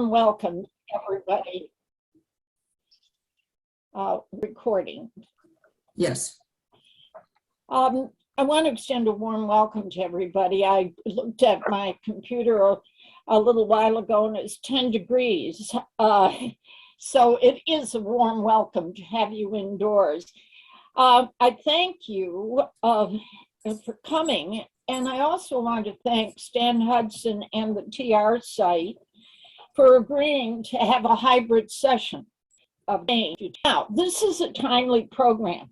Welcome, everybody. Recording. Yes. I want to extend a warm welcome to everybody. I looked at my computer a little while ago and it's 10 degrees. So it is a warm welcome to have you indoors. I thank you for coming. And I also want to thank Stan Hudson and the TR site for agreeing to have a hybrid session of change. Now, this is a timely program.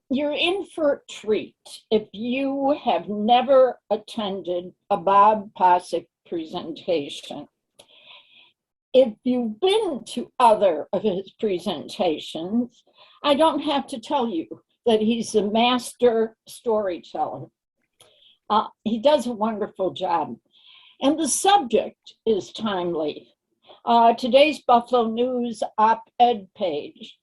You're in for a treat if you have never attended a Bob Poczik presentation. If you've been to other of his presentations, I don't have to tell you that he's a master storyteller. He does a wonderful job. And the subject is timely. Today's Buffalo News op-ed page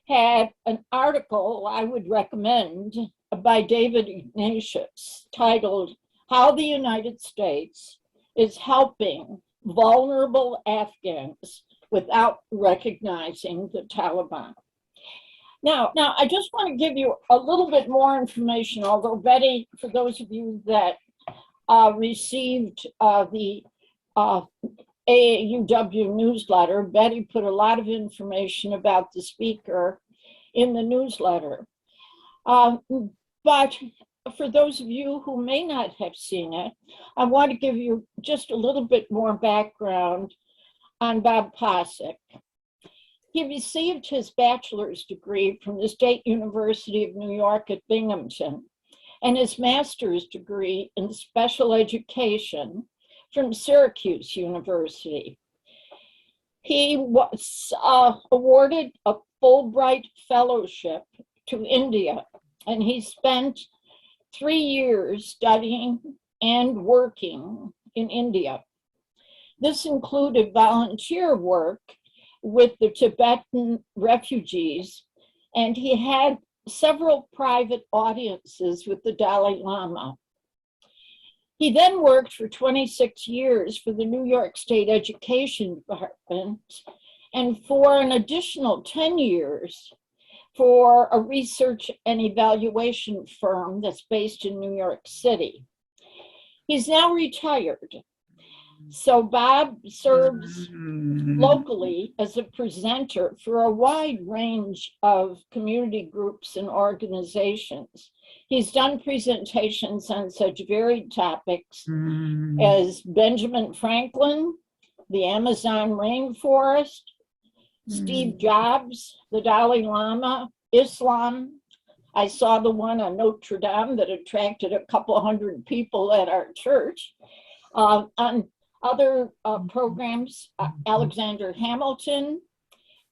had an article I would recommend by David Ignatius titled, "How the United States is Helping Vulnerable Afghans Without Recognizing the Taliban." Now, I just want to give you a little bit more information, although Betty, for those of you that received the AAUW newsletter, Betty put a lot of information about the speaker in the newsletter. But for those of you who may not have seen it, I want to give you just a little bit more background on Bob Poczik. He received his bachelor's degree from the State University of New York at Binghamton and his master's degree in special education from Syracuse University. He was awarded a Fulbright Fellowship to India, and he spent 3 years studying and working in India. This included volunteer work with the Tibetan refugees, and he had several private audiences with the Dalai Lama. He then worked for 26 years for the New York State Education Department and for an additional 10 years for a research and evaluation firm that's based in New York City. He's now retired. So Bob serves locally as a presenter for a wide range of community groups and organizations. He's done presentations on such varied topics as Benjamin Franklin, the Amazon rainforest, Steve Jobs, the Dalai Lama, Islam. I saw the one on Notre Dame that attracted a couple hundred people at our church. On other programs, Alexander Hamilton,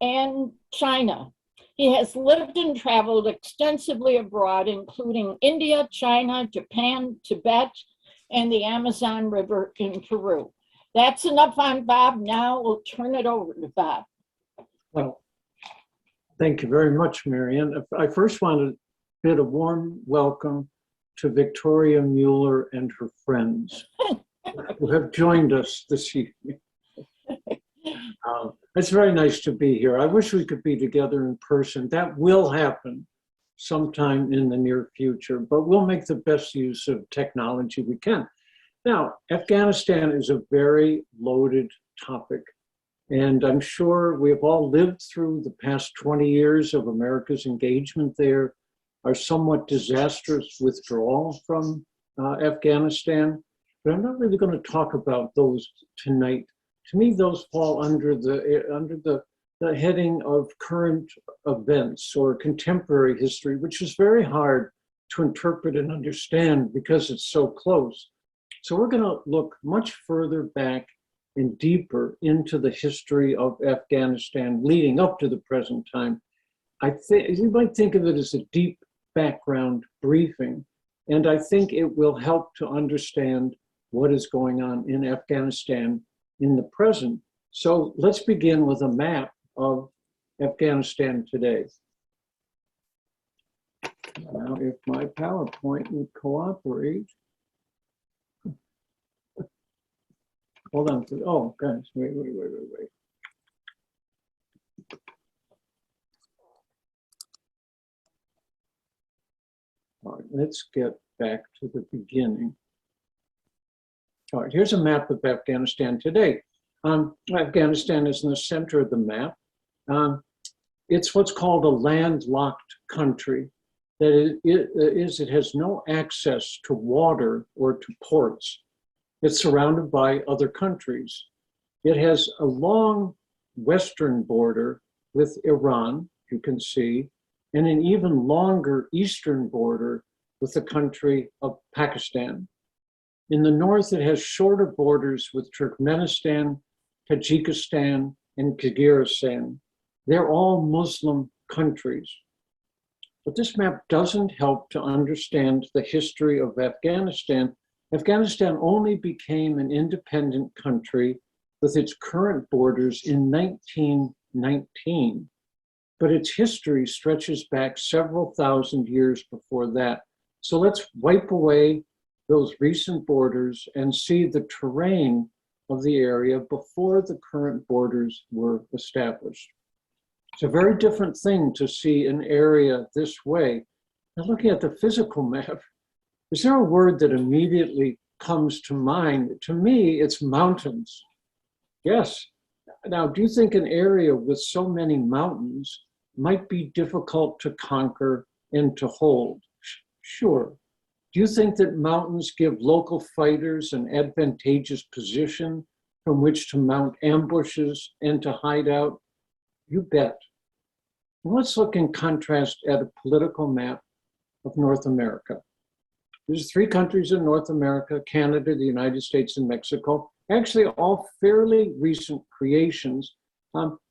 and China. He has lived and traveled extensively abroad, including India, China, Japan, Tibet, and the Amazon River in Peru. That's enough on Bob. Now we'll turn it over to Bob. Well, thank you very much, Marian. I first want to bid a warm welcome to Victoria Mueller and her friends who have joined us this evening. It's very nice to be here. I wish we could be together in person. That will happen sometime in the near future, but we'll make the best use of technology we can. Now, Afghanistan is a very loaded topic, and I'm sure we have all lived through the past 20 years of America's engagement there, our somewhat disastrous withdrawal from Afghanistan. But I'm not really going to talk about those tonight. To me, those fall under the heading of current events or contemporary history, which is very hard to interpret and understand because it's so close. So we're going to look much further back and deeper into the history of Afghanistan leading up to the present time. I think you might think of it as a deep background briefing, and I think it will help to understand what is going on in Afghanistan in the present. So let's begin with a map of Afghanistan today. Now, if my PowerPoint would cooperate. hold on. Oh, guys, wait. All right, let's get back to the beginning. All right, here's a map of Afghanistan today. Afghanistan is in the center of the map. It's what's called a landlocked country. That it has no access to water or to ports. It's surrounded by other countries. It has a long western border with Iran, you can see, and an even longer eastern border with the country of Pakistan. In the north, it has shorter borders with Turkmenistan, Tajikistan, and Kyrgyzstan. They're all Muslim countries. But this map doesn't help to understand the history of Afghanistan. Afghanistan only became an independent country with its current borders in 1919. But its history stretches back several thousand years before that. So let's wipe away those recent borders and see the terrain of the area before the current borders were established. It's a very different thing to see an area this way. Now, looking at the physical map, is there a word that immediately comes to mind? To me, it's mountains. Yes. Now, do you think an area with so many mountains might be difficult to conquer and to hold? Sure. Do you think that mountains give local fighters an advantageous position from which to mount ambushes and to hide out? You bet. Let's look in contrast at a political map of North America. There's 3 countries in North America: Canada, the United States, and Mexico. Actually, all fairly recent creations.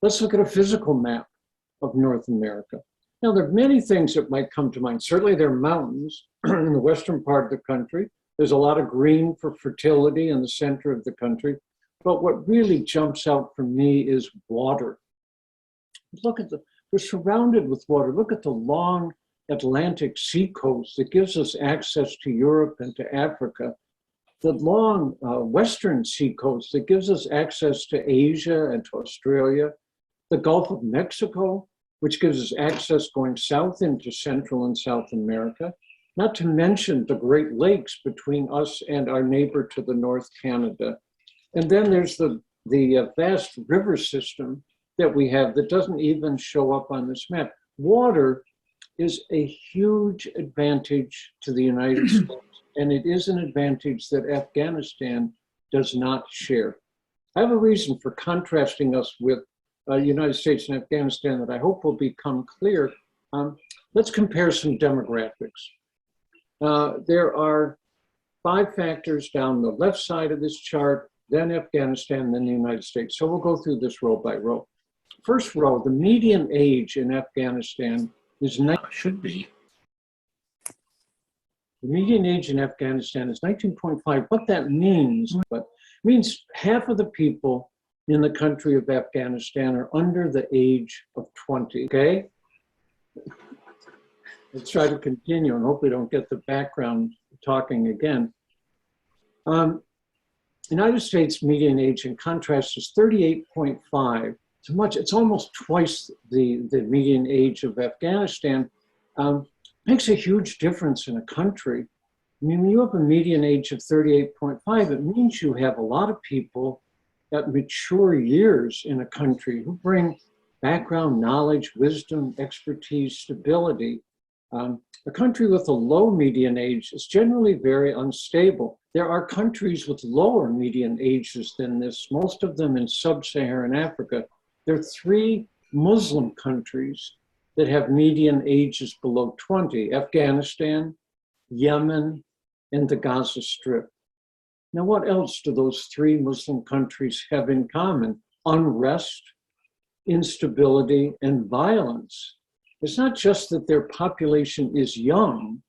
Let's look at a physical map of North America. Now, there are many things that might come to mind. Certainly, there are mountains in the western part of the country. There's a lot of green for fertility in the center of the country. But what really jumps out for me is water. Look at we're surrounded with water. Look at the long Atlantic seacoast that gives us access to Europe and to Africa. The long western seacoast that gives us access to Asia and to Australia. The Gulf of Mexico, which gives us access going south into Central and South America. Not to mention the Great Lakes between us and our neighbor to the north, Canada. And then there's the vast river system that we have that doesn't even show up on this map. Water is a huge advantage to the United States, and it is an advantage that Afghanistan does not share. I have a reason for contrasting us with United States and Afghanistan that I hope will become clear. Let's compare some demographics. There are 5 factors down the left side of this chart, then Afghanistan, then the United States. So we'll go through this row by row. First row, the median age in Afghanistan is should be. The median age in Afghanistan is 19.5. What that means, half of the people in the country of Afghanistan are under the age of 20, okay? Let's try to continue and hope we don't get the background talking again. United States median age in contrast is 38.5. It's almost twice the median age of Afghanistan. Makes a huge difference in a country. I mean, when you have a median age of 38.5, it means you have a lot of people at mature years in a country who bring background, knowledge, wisdom, expertise, stability. A country with a low median age is generally very unstable. There are countries with lower median ages than this, most of them in sub-Saharan Africa. There are 3 Muslim countries that have median ages below 20: Afghanistan, Yemen, and the Gaza Strip. Now, what else do those 3 Muslim countries have in common? Unrest, instability, and violence. It's not just that their population is young,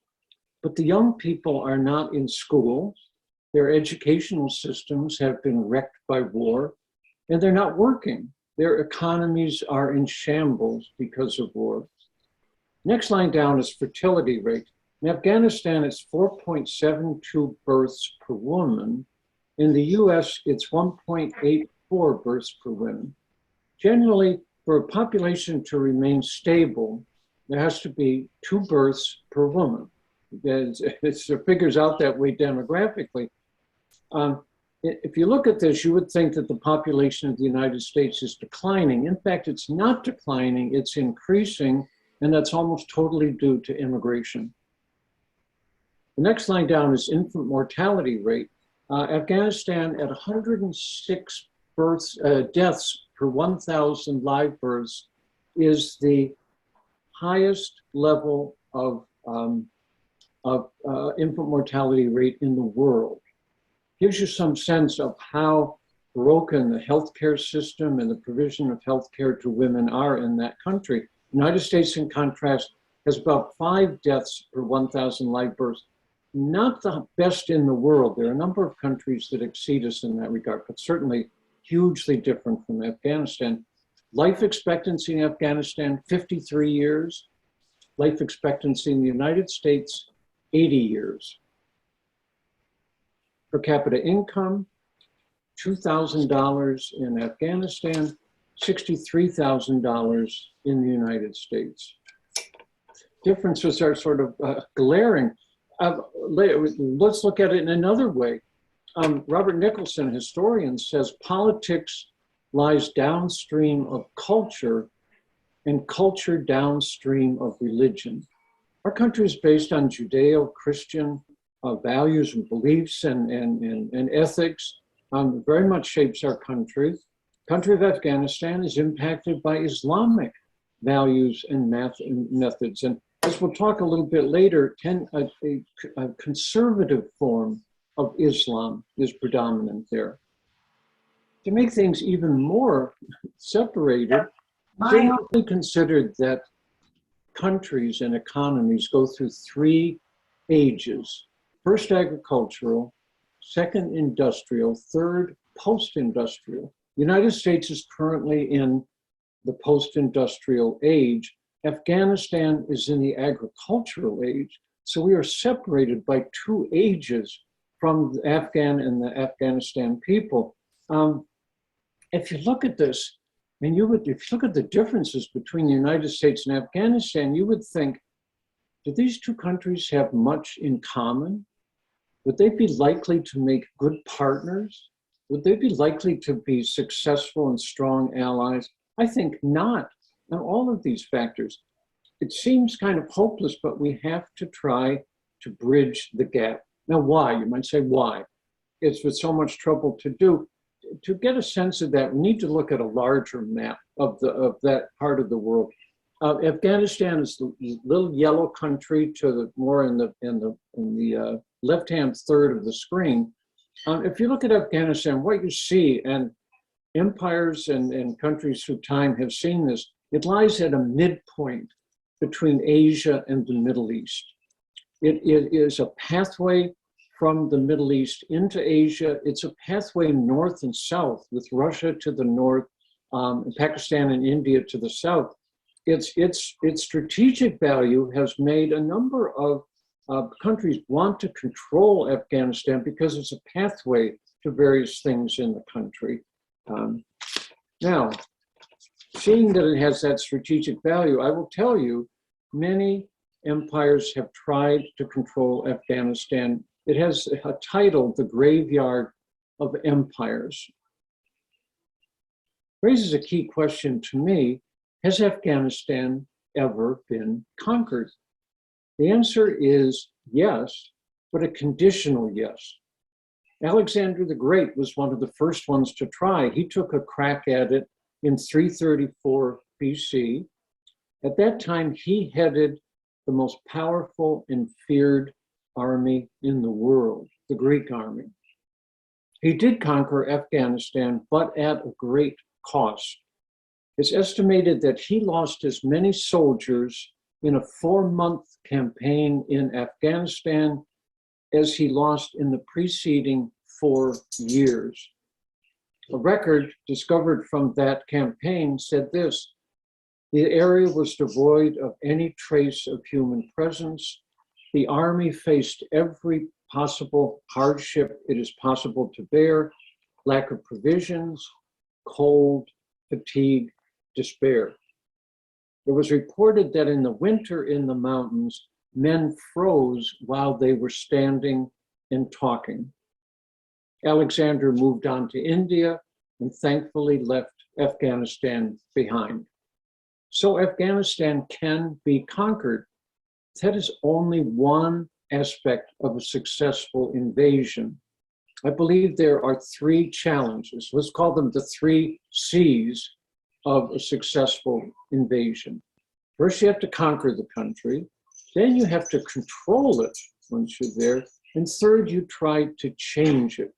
but the young people are not in school. Their educational systems have been wrecked by war, and they're not working. Their economies are in shambles because of war. Next line down is fertility rate. In Afghanistan, it's 4.72 births per woman, In the US, it's 1.84 births per woman. Generally, for a population to remain stable, there has to be 2 births per woman. It figures out that way demographically. If you look at this, you would think that the population of the United States is declining. In fact, it's not declining, it's increasing, and that's almost totally due to immigration. The next line down is infant mortality rate. Afghanistan at 106 deaths per 1,000 live births is the highest level of infant mortality rate in the world. Gives you some sense of how broken the healthcare system and the provision of healthcare to women are in that country. The United States, in contrast, has about 5 deaths per 1,000 live births. Not the best in the world. There are a number of countries that exceed us in that regard, but certainly hugely different from Afghanistan. Life expectancy in Afghanistan, 53 years. Life expectancy in the United States, 80 years. Per capita income, $2,000 in Afghanistan, $63,000 in the United States. Differences are sort of glaring. Let's look at it in another way. Robert Nicholson, historian, says politics lies downstream of culture and culture downstream of religion. Our country is based on Judeo-Christian values and beliefs and ethics. Very much shapes our country. The country of Afghanistan is impacted by Islamic values and methods. And as we'll talk a little bit later, a conservative form of Islam is predominant there. To make things even more separated, generally considered that countries and economies go through 3 ages. First, agricultural, second, industrial, third, post-industrial. The United States is currently in the post-industrial age. Afghanistan is in the agricultural age. So we are separated by 2 ages from the Afghan and the Afghanistan people. If you look at this, and if you look at the differences between the United States and Afghanistan, you would think, do these 2 countries have much in common? Would they be likely to make good partners? Would they be likely to be successful and strong allies? I think not. And all of these factors, it seems kind of hopeless, but we have to try to bridge the gap. Now, why? You might say, why? It's with so much trouble to do. To get a sense of that, we need to look at a larger map of that part of the world. Afghanistan is the little yellow country to the more in the left-hand third of the screen. If you look at Afghanistan, what you see, and empires and countries through time have seen this, it lies at a midpoint between Asia and the Middle East. It is a pathway from the Middle East into Asia. It's a pathway north and south, with Russia to the north, Pakistan and India to the south. Its strategic value has made a number of countries want to control Afghanistan because it's a pathway to various things in the country. Now, seeing that it has that strategic value, I will tell you, many empires have tried to control Afghanistan. It has a title, The Graveyard of Empires. Raises a key question to me: has Afghanistan ever been conquered? The answer is yes, but a conditional yes. Alexander the Great was one of the first ones to try. He took a crack at it in 334 BC. At that time, he headed the most powerful and feared army in the world, the Greek army. He did conquer Afghanistan, but at a great cost. It's estimated that he lost as many soldiers in a 4-month campaign in Afghanistan as he lost in the preceding 4 years. A record discovered from that campaign said this: the area was devoid of any trace of human presence. The army faced every possible hardship it is possible to bear, lack of provisions, cold, fatigue, despair. It was reported that in the winter in the mountains, men froze while they were standing and talking. Alexander moved on to India and thankfully left Afghanistan behind. So Afghanistan can be conquered. That is only one aspect of a successful invasion. I believe there are three challenges. Let's call them the three C's of a successful invasion. First, you have to conquer the country. Then you have to control it once you're there. And third, you try to change it.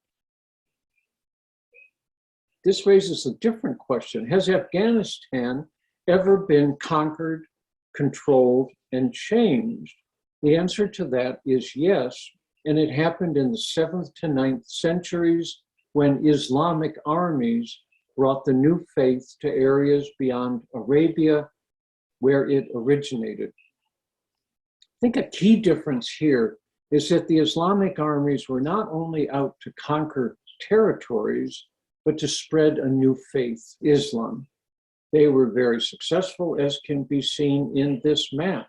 This raises a different question. Has Afghanistan ever been conquered, controlled, and changed? The answer to that is yes, and it happened in the 7th to 9th centuries when Islamic armies brought the new faith to areas beyond Arabia where it originated. I think a key difference here is that the Islamic armies were not only out to conquer territories, but to spread a new faith, Islam. They were very successful, as can be seen in this map.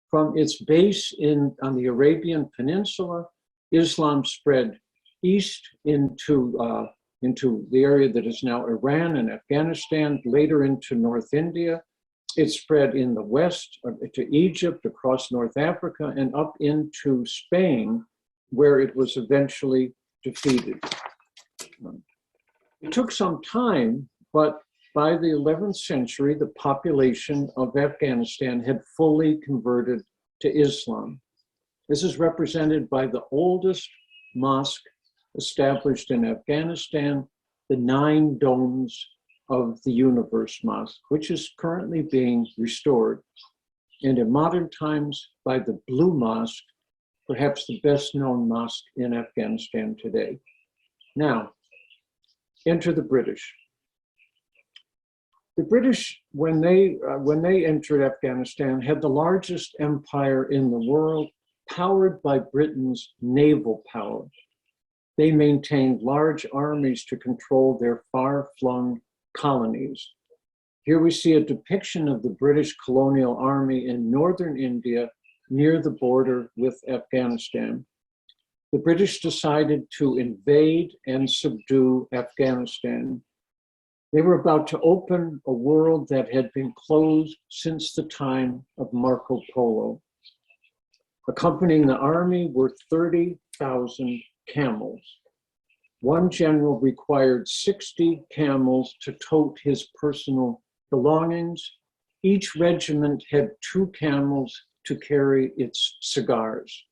From its base on the Arabian Peninsula, Islam spread east into the area that is now Iran and Afghanistan, later into North India. It spread in the west to Egypt, across North Africa, and up into Spain, where it was eventually defeated. It took some time, but by the 11th century, the population of Afghanistan had fully converted to Islam. This is represented by the oldest mosque established in Afghanistan, the 9 Domes of the Universe Mosque, which is currently being restored. And in modern times, by the Blue Mosque, perhaps the best known mosque in Afghanistan today. Now, enter the British. The British, when they entered Afghanistan, had the largest empire in the world, powered by Britain's naval power. They maintained large armies to control their far-flung colonies. Here we see a depiction of the British colonial army in northern India, near the border with Afghanistan. The British decided to invade and subdue Afghanistan. They were about to open a world that had been closed since the time of Marco Polo. Accompanying the army were 30,000 camels. One general required 60 camels to tote his personal belongings. Each regiment had 2 camels to carry its cigars.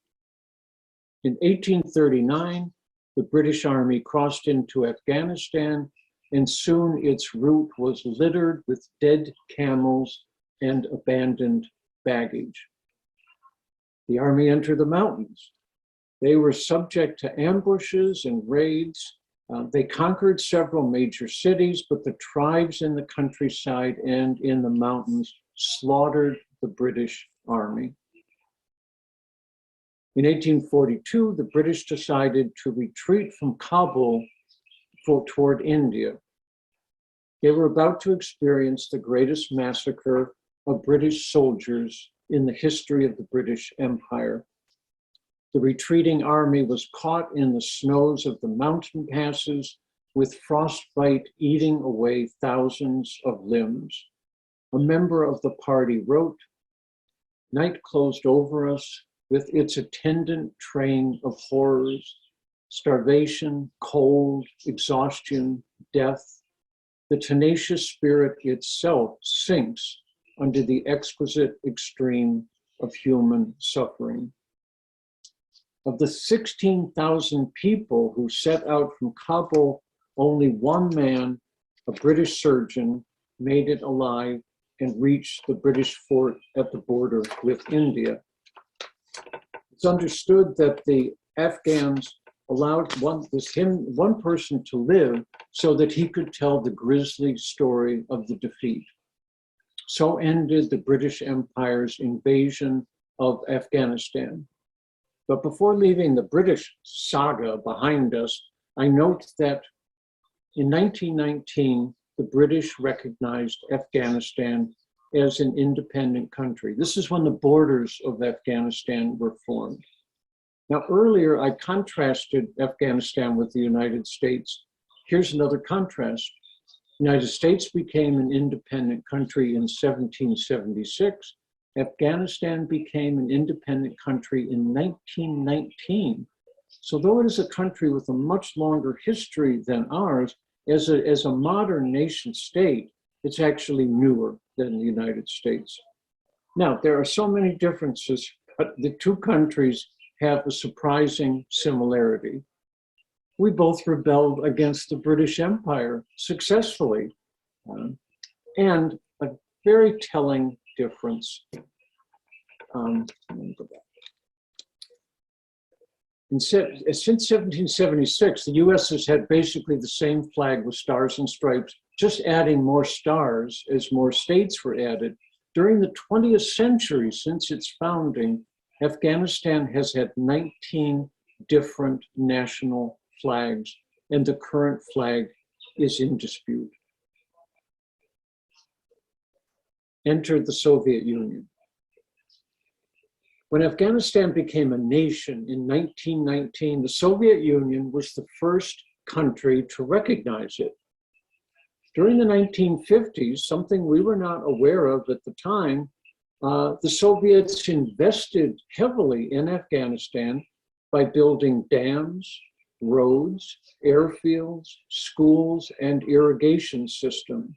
In 1839, the British Army crossed into Afghanistan, and soon its route was littered with dead camels and abandoned baggage. The army entered the mountains. They were subject to ambushes and raids. They conquered several major cities, but the tribes in the countryside and in the mountains slaughtered the British Army. In 1842, the British decided to retreat from Kabul toward India. They were about to experience the greatest massacre of British soldiers in the history of the British Empire. The retreating army was caught in the snows of the mountain passes, with frostbite eating away thousands of limbs. A member of the party wrote, "Night closed over us with its attendant train of horrors, starvation, cold, exhaustion, death. The tenacious spirit itself sinks under the exquisite extreme of human suffering." Of the 16,000 people who set out from Kabul, only one man, a British surgeon, made it alive and reached the British fort at the border with India. It's understood that the Afghans allowed one person to live so that he could tell the grisly story of the defeat. So ended the British Empire's invasion of Afghanistan. But before leaving the British saga behind us, I note that in 1919, the British recognized Afghanistan as an independent country. This is when the borders of Afghanistan were formed. Now, earlier I contrasted Afghanistan with the United States. Here's another contrast. The United States became an independent country in 1776. Afghanistan became an independent country in 1919. So though it is a country with a much longer history than ours, as a modern nation state, it's actually newer than the United States. Now, there are so many differences, but the two countries have a surprising similarity. We both rebelled against the British Empire successfully. And a very telling difference. Let me go back. Since 1776, the US has had basically the same flag with stars and stripes, just adding more stars as more states were added. During the 20th century, since its founding, Afghanistan has had 19 different national flags, and the current flag is in dispute. Entered the Soviet Union. When Afghanistan became a nation in 1919, the Soviet Union was the first country to recognize it. During the 1950s, something we were not aware of at the time, the Soviets invested heavily in Afghanistan by building dams, roads, airfields, schools, and irrigation systems.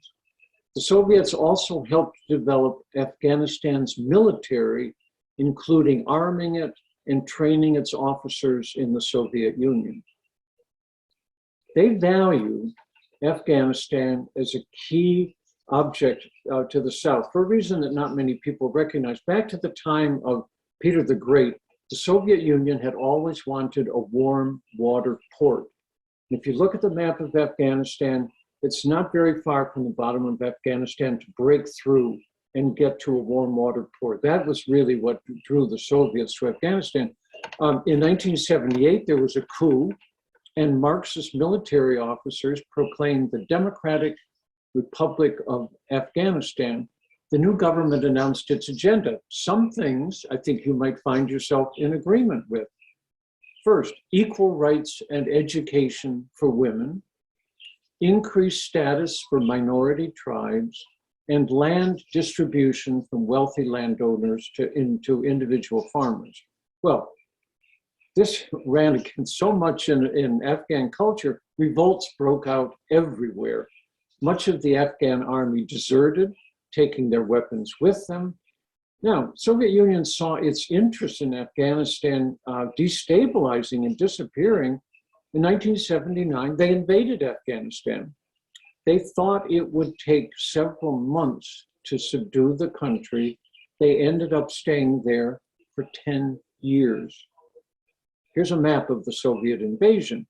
The Soviets also helped develop Afghanistan's military, including arming it and training its officers in the Soviet Union. They value Afghanistan as a key object to the South for a reason that not many people recognize. Back to the time of Peter the Great, the Soviet Union had always wanted a warm water port. And if you look at the map of Afghanistan, it's not very far from the bottom of Afghanistan to break through and get to a warm water port. That was really what drew the Soviets to Afghanistan. In 1978, there was a coup, and Marxist military officers proclaimed the Democratic Republic of Afghanistan. The new government announced its agenda. Some things I think you might find yourself in agreement with. First, equal rights and education for women, increased status for minority tribes, and land distribution from wealthy landowners into individual farmers. Well, this ran against so much in Afghan culture, revolts broke out everywhere. Much of the Afghan army deserted, taking their weapons with them. Now, Soviet Union saw its interest in Afghanistan destabilizing and disappearing. In 1979, they invaded Afghanistan. They thought it would take several months to subdue the country. They ended up staying there for 10 years. Here's a map of the Soviet invasion.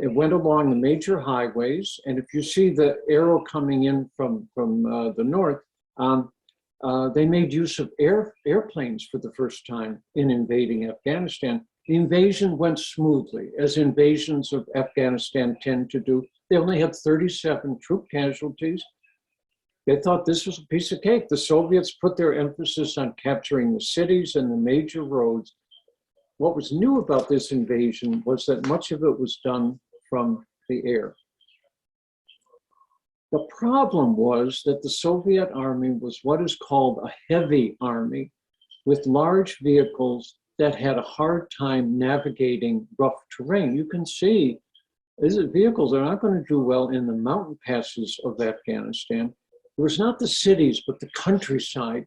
It went along the major highways, and if you see the arrow coming in from the north, they made use of airplanes for the first time in invading Afghanistan. The invasion went smoothly, as invasions of Afghanistan tend to do. They only had 37 troop casualties. They thought this was a piece of cake. The Soviets put their emphasis on capturing the cities and the major roads. What was new about this invasion was that much of it was done from the air. The problem was that the Soviet army was what is called a heavy army, with large vehicles that had a hard time navigating rough terrain. You can see these vehicles are not going to do well in the mountain passes of Afghanistan. It was not the cities, but the countryside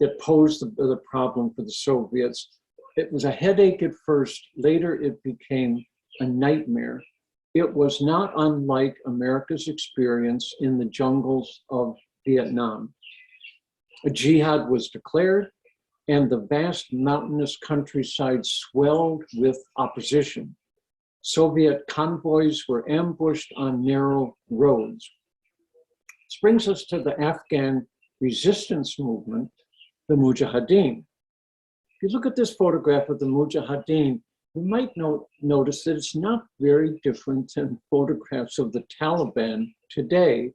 that posed the problem for the Soviets. It was a headache at first. Later, it became a nightmare. It was not unlike America's experience in the jungles of Vietnam. A jihad was declared, and the vast mountainous countryside swelled with opposition. Soviet convoys were ambushed on narrow roads. This brings us to the Afghan resistance movement, the Mujahideen. If you look at this photograph of the Mujahideen, you might notice that it's not very different than photographs of the Taliban today.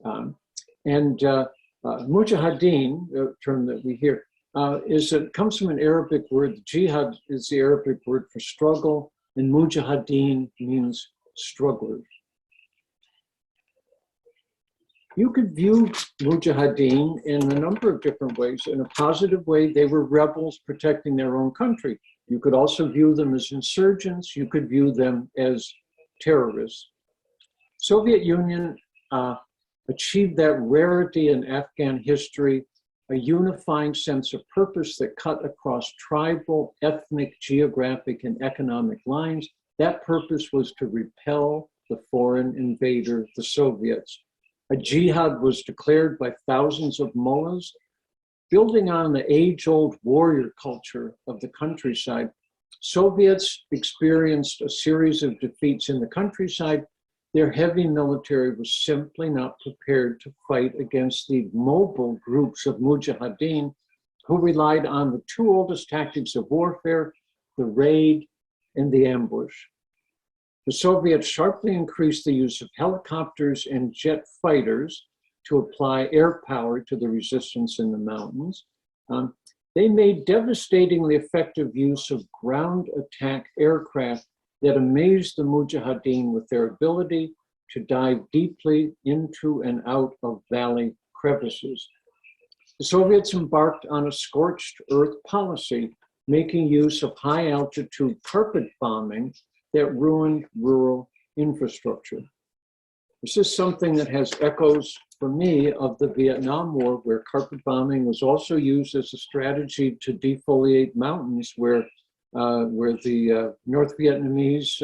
Mujahideen, a term that we hear, comes from an Arabic word. Jihad is the Arabic word for struggle, and Mujahideen means strugglers. You could view Mujahideen in a number of different ways. In a positive way, they were rebels protecting their own country. You could also view them as insurgents. You could view them as terrorists. Soviet Union achieved that rarity in Afghan history, a unifying sense of purpose that cut across tribal, ethnic, geographic, and economic lines. That purpose was to repel the foreign invader, the Soviets. A jihad was declared by thousands of mullahs, building on the age-old warrior culture of the countryside. Soviets experienced a series of defeats in the countryside. Their heavy military was simply not prepared to fight against the mobile groups of Mujahideen who relied on the two oldest tactics of warfare, the raid and the ambush. The Soviets sharply increased the use of helicopters and jet fighters to apply air power to the resistance in the mountains. They made devastatingly effective use of ground attack aircraft that amazed the Mujahideen with their ability to dive deeply into and out of valley crevices. The Soviets embarked on a scorched earth policy, making use of high altitude carpet bombing that ruined rural infrastructure. This is something that has echoes for me of the Vietnam War, where carpet bombing was also used as a strategy to defoliate mountains where the North Vietnamese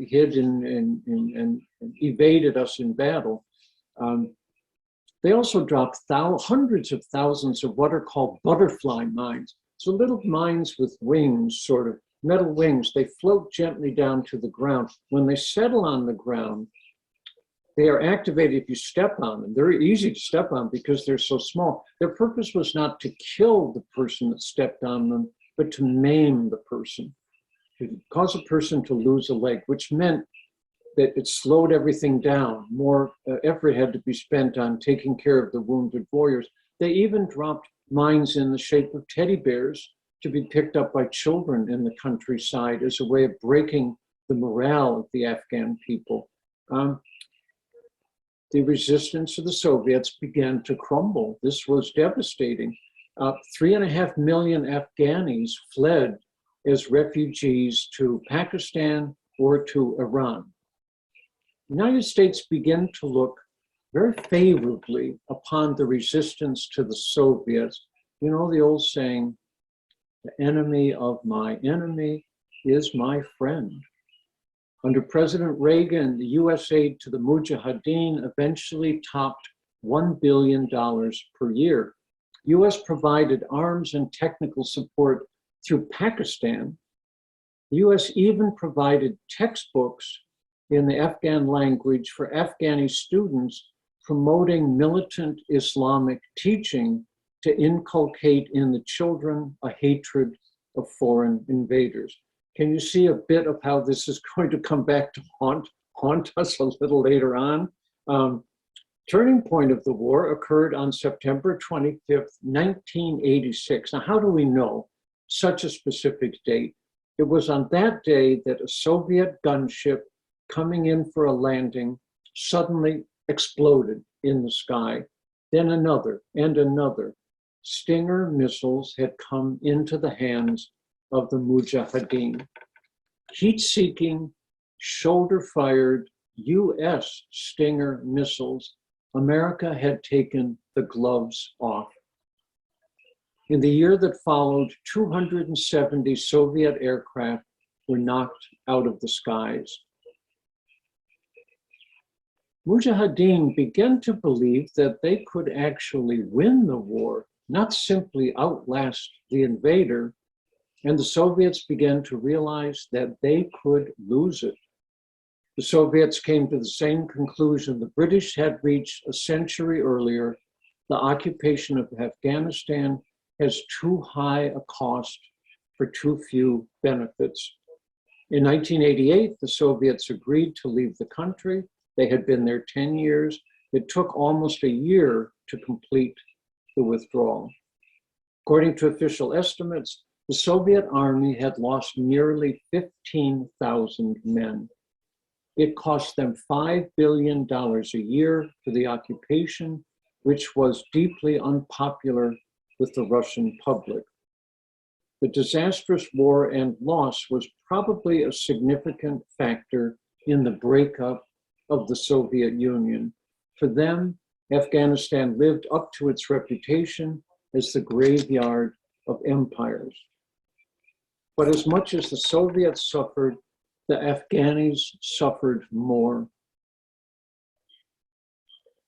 hid and evaded us in battle. They also dropped hundreds of thousands of what are called butterfly mines. So little mines with wings, sort of metal wings. They float gently down to the ground. When they settle on the ground, they are activated if you step on them. They're easy to step on because they're so small. Their purpose was not to kill the person that stepped on them, but to maim the person, to cause a person to lose a leg, which meant that it slowed everything down. More effort had to be spent on taking care of the wounded warriors. They even dropped mines in the shape of teddy bears to be picked up by children in the countryside as a way of breaking the morale of the Afghan people. The resistance of the Soviets began to crumble. This was devastating. 3.5 million Afghanis fled as refugees to Pakistan or to Iran. The United States began to look very favorably upon the resistance to the Soviets. You know the old saying, the enemy of my enemy is my friend. Under President Reagan, the US aid to the Mujahideen eventually topped $1 billion per year. US provided arms and technical support through Pakistan. The US even provided textbooks in the Afghan language for Afghani students, promoting militant Islamic teaching to inculcate in the children a hatred of foreign invaders. Can you see a bit of how this is going to come back to haunt us a little later on? Turning point of the war occurred on September 25th, 1986. Now, how do we know such a specific date? It was on that day that a Soviet gunship coming in for a landing suddenly exploded in the sky. Then another and another. Stinger missiles had come into the hands of the Mujahideen. Heat-seeking, shoulder-fired US Stinger missiles, America had taken the gloves off. In the year that followed, 270 Soviet aircraft were knocked out of the skies. Mujahideen began to believe that they could actually win the war, not simply outlast the invader, and the Soviets began to realize that they could lose it. The Soviets came to the same conclusion the British had reached a century earlier. The occupation of Afghanistan has too high a cost for too few benefits. In 1988, the Soviets agreed to leave the country. They had been there 10 years. It took almost a year to complete the withdrawal. According to official estimates, the Soviet army had lost nearly 15,000 men. It cost them $5 billion a year for the occupation, which was deeply unpopular with the Russian public. The disastrous war and loss was probably a significant factor in the breakup of the Soviet Union. For them, Afghanistan lived up to its reputation as the graveyard of empires. But as much as the Soviets suffered, the Afghanis suffered more.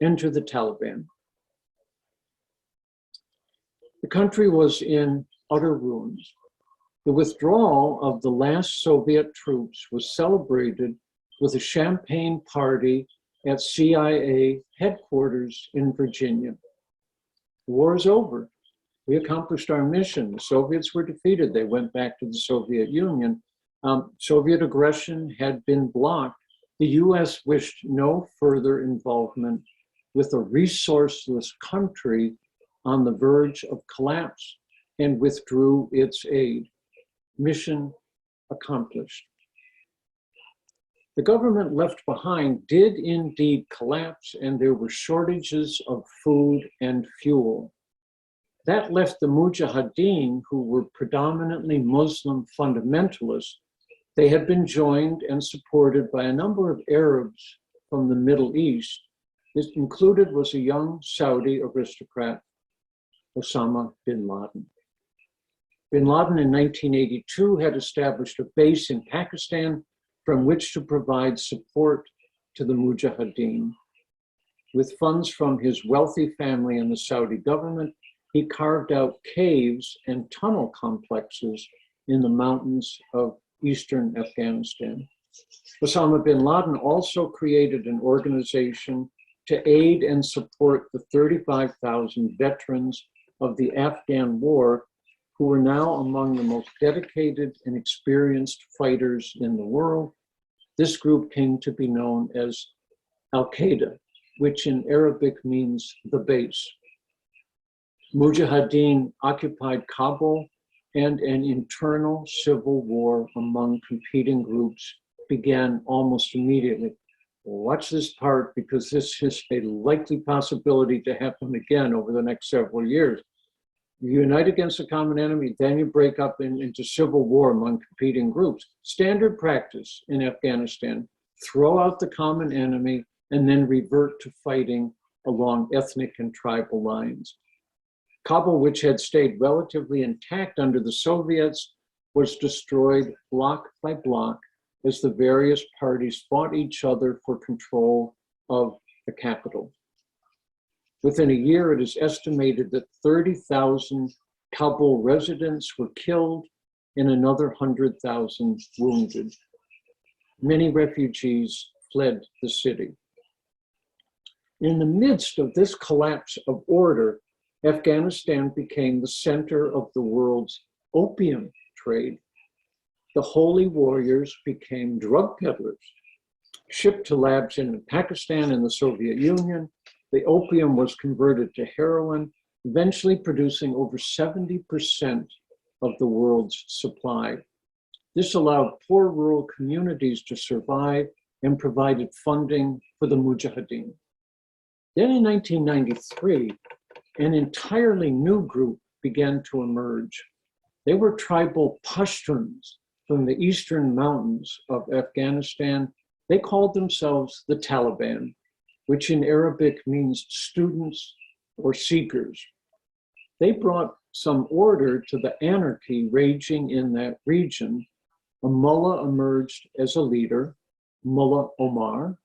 Enter the Taliban. The country was in utter ruins. The withdrawal of the last Soviet troops was celebrated with a champagne party at CIA headquarters in Virginia. The war is over. We accomplished our mission. The Soviets were defeated. They went back to the Soviet Union. Soviet aggression had been blocked. The US wished no further involvement with a resourceless country on the verge of collapse and withdrew its aid. Mission accomplished. The government left behind did indeed collapse, and there were shortages of food and fuel. That left the Mujahideen, who were predominantly Muslim fundamentalists. They had been joined and supported by a number of Arabs from the Middle East. This included was a young Saudi aristocrat, Osama bin Laden. Bin Laden in 1982 had established a base in Pakistan from which to provide support to the Mujahideen. With funds from his wealthy family and the Saudi government, he carved out caves and tunnel complexes in the mountains of eastern Afghanistan. Osama bin Laden also created an organization to aid and support the 35,000 veterans of the Afghan War, who were now among the most dedicated and experienced fighters in the world. This group came to be known as Al-Qaeda, which in Arabic means the base. Mujahideen occupied Kabul, and an internal civil war among competing groups began almost immediately. Watch this part, because this is a likely possibility to happen again over the next several years. You unite against a common enemy, then you break up into civil war among competing groups. Standard practice in Afghanistan: throw out the common enemy and then revert to fighting along ethnic and tribal lines. Kabul, which had stayed relatively intact under the Soviets, was destroyed block by block as the various parties fought each other for control of the capital. Within a year, it is estimated that 30,000 Kabul residents were killed and another 100,000 wounded. Many refugees fled the city. In the midst of this collapse of order, Afghanistan became the center of the world's opium trade. The holy warriors became drug peddlers. Shipped to labs in Pakistan and the Soviet Union, the opium was converted to heroin, eventually producing over 70% of the world's supply. This allowed poor rural communities to survive and provided funding for the Mujahideen. Then in 1993, an entirely new group began to emerge. They were tribal Pashtuns from the eastern mountains of Afghanistan. They called themselves the Taliban, which in Arabic means students or seekers. They brought some order to the anarchy raging in that region. A mullah emerged as a leader, Mullah Omar.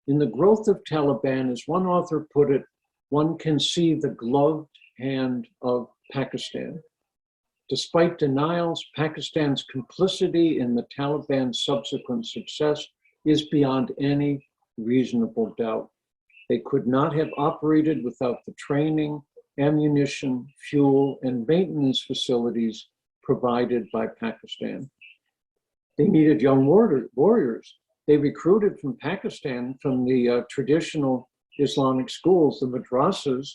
In the growth of Taliban, as one author put it, one can see the gloved hand of Pakistan. Despite denials, Pakistan's complicity in the Taliban's subsequent success is beyond any reasonable doubt. They could not have operated without the training, ammunition, fuel, and maintenance facilities provided by Pakistan. They needed young warriors. They recruited from Pakistan, from the traditional Islamic schools, the madrasas.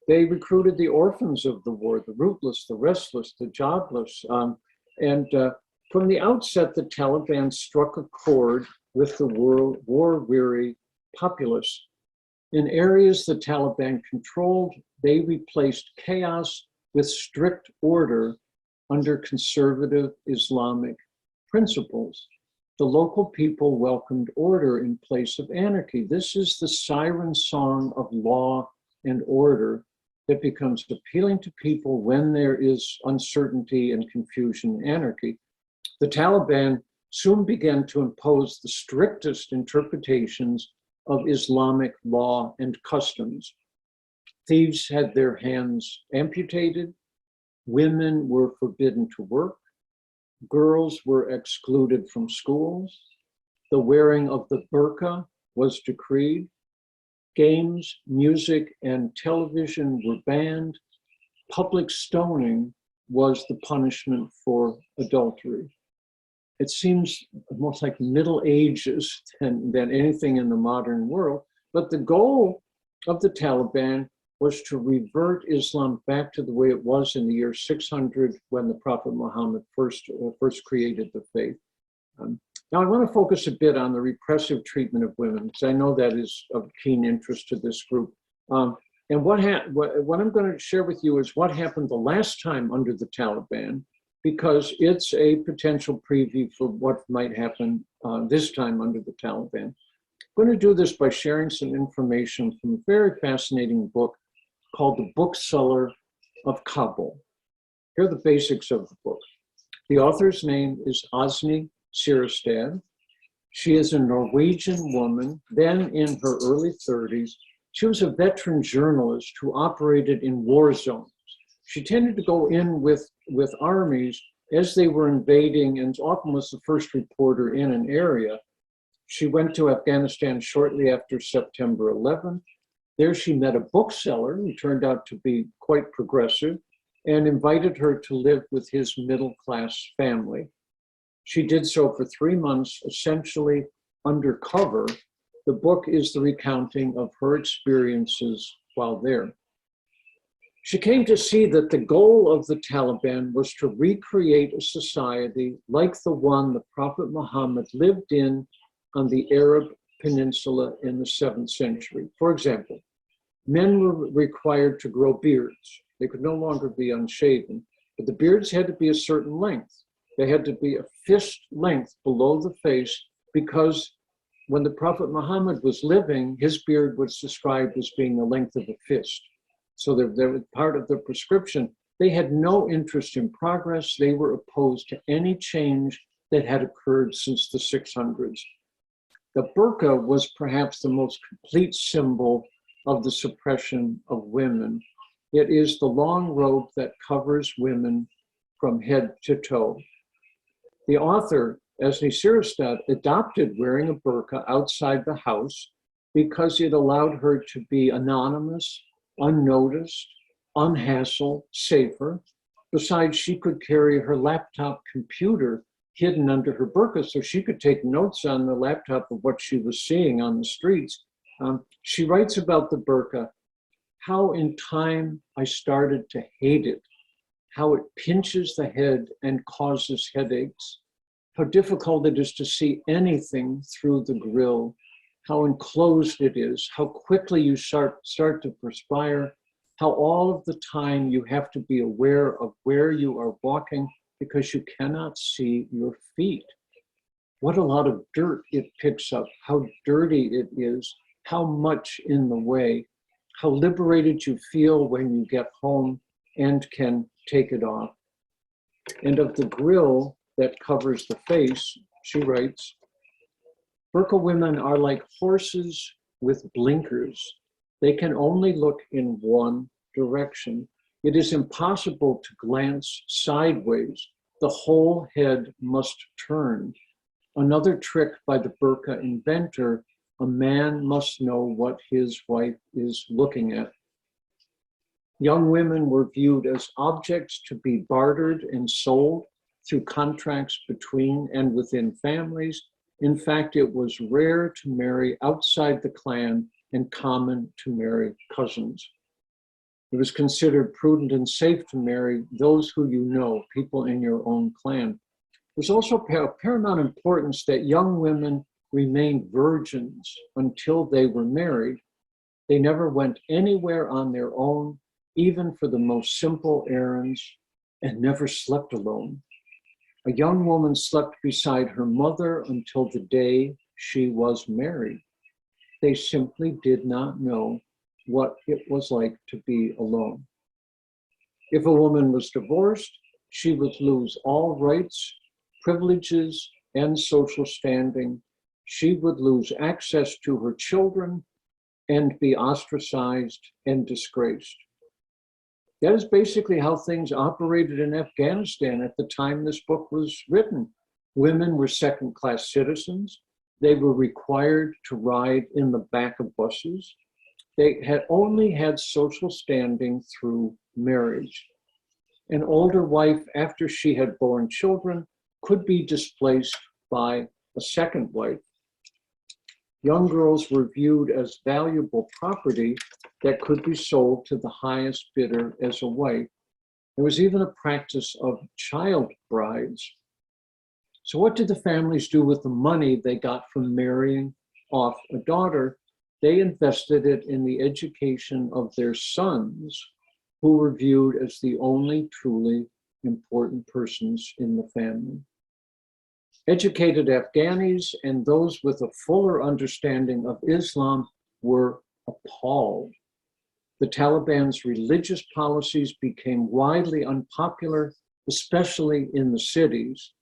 They recruited the orphans of the war, the rootless, the restless, the jobless. From the outset, the Taliban struck a chord with the war-weary populace. In areas the Taliban controlled, they replaced chaos with strict order under conservative Islamic principles. The local people welcomed order in place of anarchy. This is the siren song of law and order that becomes appealing to people when there is uncertainty and confusion and anarchy. The Taliban soon began to impose the strictest interpretations of Islamic law and customs. Thieves had their hands amputated, women were forbidden to work, girls were excluded from schools, the wearing of the burqa was decreed, games, music, and television were banned, public stoning was the punishment for adultery. It seems almost like Middle Ages than anything in the modern world, but the goal of the Taliban was to revert Islam back to the way it was in the year 600 when the Prophet Muhammad first created the faith. Now I want to focus a bit on the repressive treatment of women, because I know that is of keen interest to this group. And what I'm going to share with you is what happened the last time under the Taliban, because it's a potential preview for what might happen this time under the Taliban. I'm going to do this by sharing some information from a very fascinating book called The Bookseller of Kabul. Here are the basics of the book. The author's name is Åsne Sirestad. She is a Norwegian woman, then in her early 30s. She was a veteran journalist who operated in war zones. She tended to go in with armies as they were invading, and often was the first reporter in an area. She went to Afghanistan shortly after September 11th. There she met a bookseller who turned out to be quite progressive and invited her to live with his middle-class family. She did so for 3 months, essentially undercover. The book is the recounting of her experiences while there. She came to see that the goal of the Taliban was to recreate a society like the one the Prophet Muhammad lived in on the Arab Peninsula in the 7th century. For example, men were required to grow beards. They could no longer be unshaven, but the beards had to be a certain length. They had to be a fist length below the face, because when the Prophet Muhammad was living, his beard was described as being the length of a fist. So they were part of the prescription. They had no interest in progress. They were opposed to any change that had occurred since the 600s. The burqa was perhaps the most complete symbol of the suppression of women. It is the long robe that covers women from head to toe. The author, Åsne Sirestad, adopted wearing a burqa outside the house because it allowed her to be anonymous, unnoticed, unhassled, safer. Besides, she could carry her laptop computer hidden under her burqa, so she could take notes on the laptop of what she was seeing on the streets. She writes about the burqa, how in time I started to hate it, how it pinches the head and causes headaches, how difficult it is to see anything through the grill, how enclosed it is, how quickly you start to perspire, how all of the time you have to be aware of where you are walking because you cannot see your feet. What a lot of dirt it picks up, how dirty it is, how much in the way, how liberated you feel when you get home and can take it off. And of the grill that covers the face, she writes, burqa women are like horses with blinkers. They can only look in one direction. It is impossible to glance sideways. The whole head must turn. Another trick by the burqa inventor, a man must know what his wife is looking at. Young women were viewed as objects to be bartered and sold through contracts between and within families. In fact, it was rare to marry outside the clan and common to marry cousins. It was considered prudent and safe to marry those who you know, people in your own clan. There's also of paramount importance that young women remained virgins until they were married. They never went anywhere on their own, even for the most simple errands, and never slept alone. A young woman slept beside her mother until the day she was married. They simply did not know what it was like to be alone. If a woman was divorced, she would lose all rights, privileges, and social standing. She would lose access to her children and be ostracized and disgraced. That is basically how things operated in Afghanistan at the time this book was written. Women were second-class citizens. They were required to ride in the back of buses. They had only had social standing through marriage. An older wife, after she had borne children, could be displaced by a second wife. Young girls were viewed as valuable property that could be sold to the highest bidder as a wife. There was even a practice of child brides. So what did the families do with the money they got from marrying off a daughter? They invested it in the education of their sons, who were viewed as the only truly important persons in the family. Educated Afghanis and those with a fuller understanding of Islam were appalled. The Taliban's religious policies became widely unpopular, especially in the cities.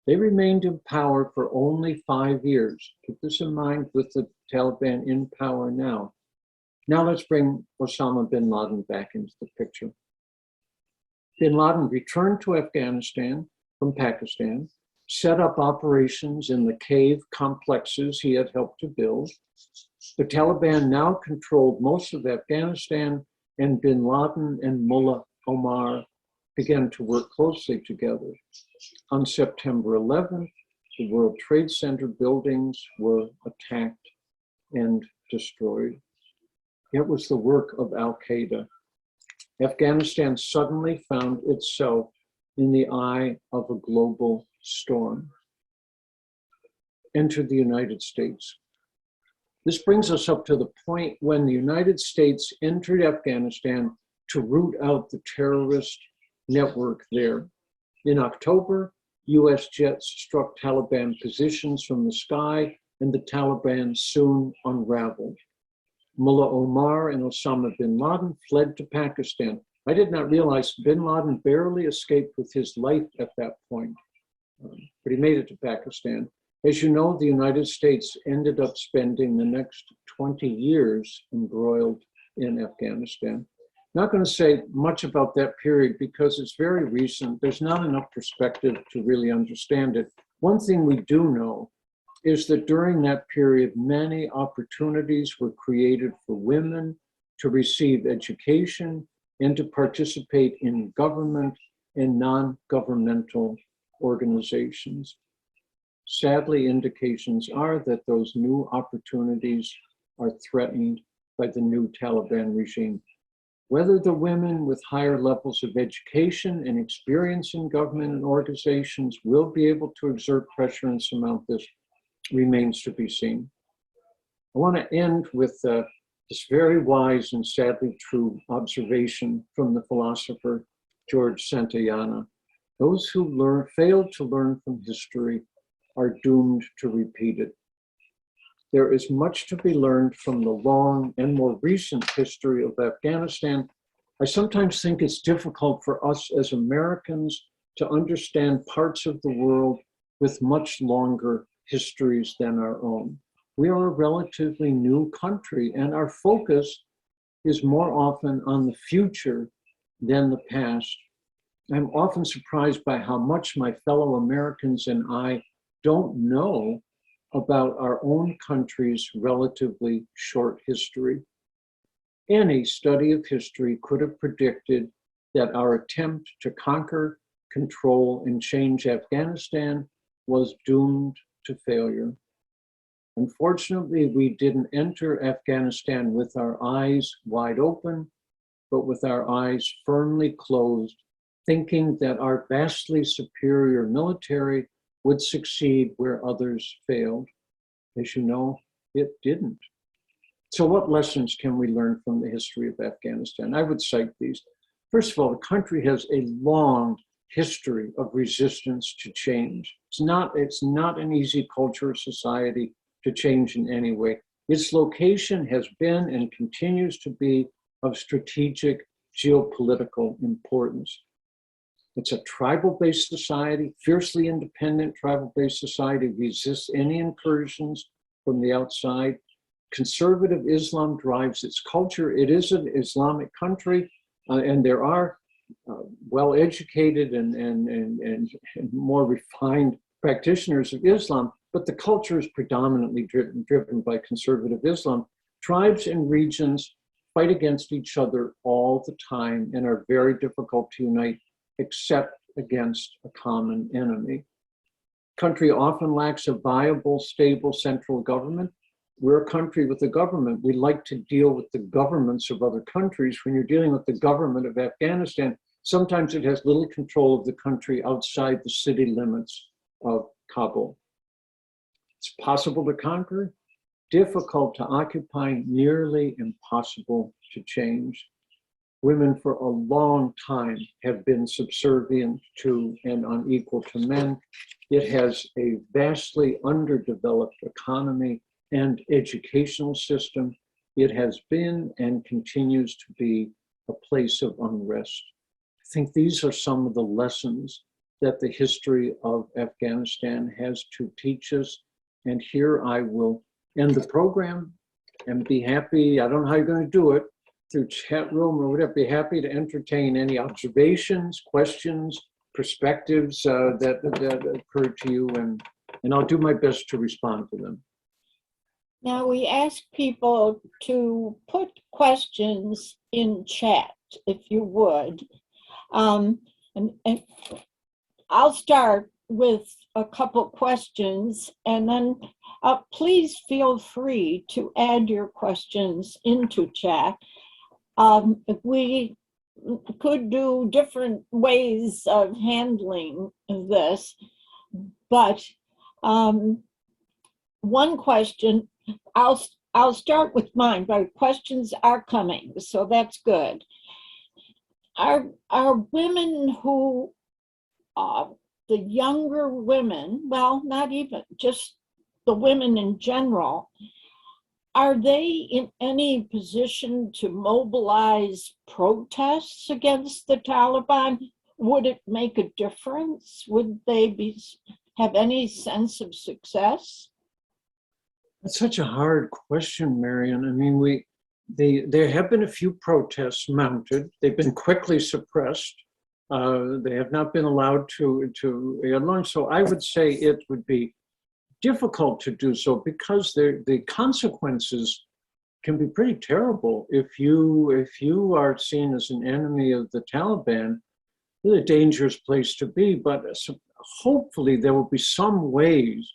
They remained in power for only 5 years. Keep this in mind with the Taliban in power now. Now let's bring Osama bin Laden back into the picture. Bin Laden returned to Afghanistan from Pakistan, set up operations in the cave complexes he had helped to build. The Taliban now controlled most of Afghanistan, and bin Laden and Mullah Omar began to work closely together. On September 11th, the World Trade Center buildings were attacked and destroyed. It was the work of Al-Qaeda. Afghanistan suddenly found itself in the eye of a global storm. Entered the United States. This brings us up to the point when the United States entered Afghanistan to root out the terrorist network there. In October, US jets struck Taliban positions from the sky, and the Taliban soon unraveled. Mullah Omar and Osama bin Laden fled to Pakistan. I did not realize bin Laden barely escaped with his life at that point, but he made it to Pakistan. As you know, the United States ended up spending the next 20 years embroiled in Afghanistan. Not going to say much about that period because it's very recent. There's not enough perspective to really understand it. One thing we do know is that during that period, many opportunities were created for women to receive education and to participate in government and non-governmental organizations. Sadly, indications are that those new opportunities are threatened by the new Taliban regime. Whether the women with higher levels of education and experience in government and organizations will be able to exert pressure and surmount this remains to be seen. I want to end with this very wise and sadly true observation from the philosopher George Santayana. Those who fail to learn from history are doomed to repeat it. There is much to be learned from the long and more recent history of Afghanistan. I sometimes think it's difficult for us as Americans to understand parts of the world with much longer histories than our own. We are a relatively new country, and our focus is more often on the future than the past. I'm often surprised by how much my fellow Americans and I don't know about our own country's relatively short history. Any study of history could have predicted that our attempt to conquer, control, and change Afghanistan was doomed to failure. Unfortunately, we didn't enter Afghanistan with our eyes wide open, but with our eyes firmly closed, thinking that our vastly superior military would succeed where others failed. As you know, it didn't. So what lessons can we learn from the history of Afghanistan? I would cite these. First of all, the country has a long history of resistance to change. It's not an easy culture or society to change in any way. Its location has been and continues to be of strategic geopolitical importance. It's a tribal-based society, fiercely independent tribal-based society, resists any incursions from the outside. Conservative Islam drives its culture. It is an Islamic country, and there are well-educated and more refined practitioners of Islam, but the culture is predominantly driven by conservative Islam. Tribes and regions fight against each other all the time and are very difficult to unite except against a common enemy. Country often lacks a viable, stable central government. We're a country with a government. We like to deal with the governments of other countries. When you're dealing with the government of Afghanistan, sometimes it has little control of the country outside the city limits of Kabul. It's possible to conquer, difficult to occupy, nearly impossible to change. Women for a long time have been subservient to and unequal to men. It has a vastly underdeveloped economy and educational system. It has been and continues to be a place of unrest. I think these are some of the lessons that the history of Afghanistan has to teach us. And here I will end the program and be happy, I don't know how you're going to do it, through chat room or whatever, be happy to entertain any observations, questions, perspectives that occur to you, and I'll do my best to respond to them. Now we ask people to put questions in chat, if you would. And I'll start with a couple questions, and then please feel free to add your questions into chat. We could do different ways of handling this, but one question, I'll start with mine, but questions are coming, so that's good. Are women who, the younger women, well, not even, just the women in general, are they in any position to mobilize protests against the Taliban? Would it make a difference? Would they have any sense of success? That's such a hard question, Marian. I mean, there have been a few protests mounted. They've been quickly suppressed. They have not been allowed to launch. So I would say it would be difficult to do so because the consequences can be pretty terrible. If you are seen as an enemy of the Taliban, it's a dangerous place to be, but hopefully there will be some ways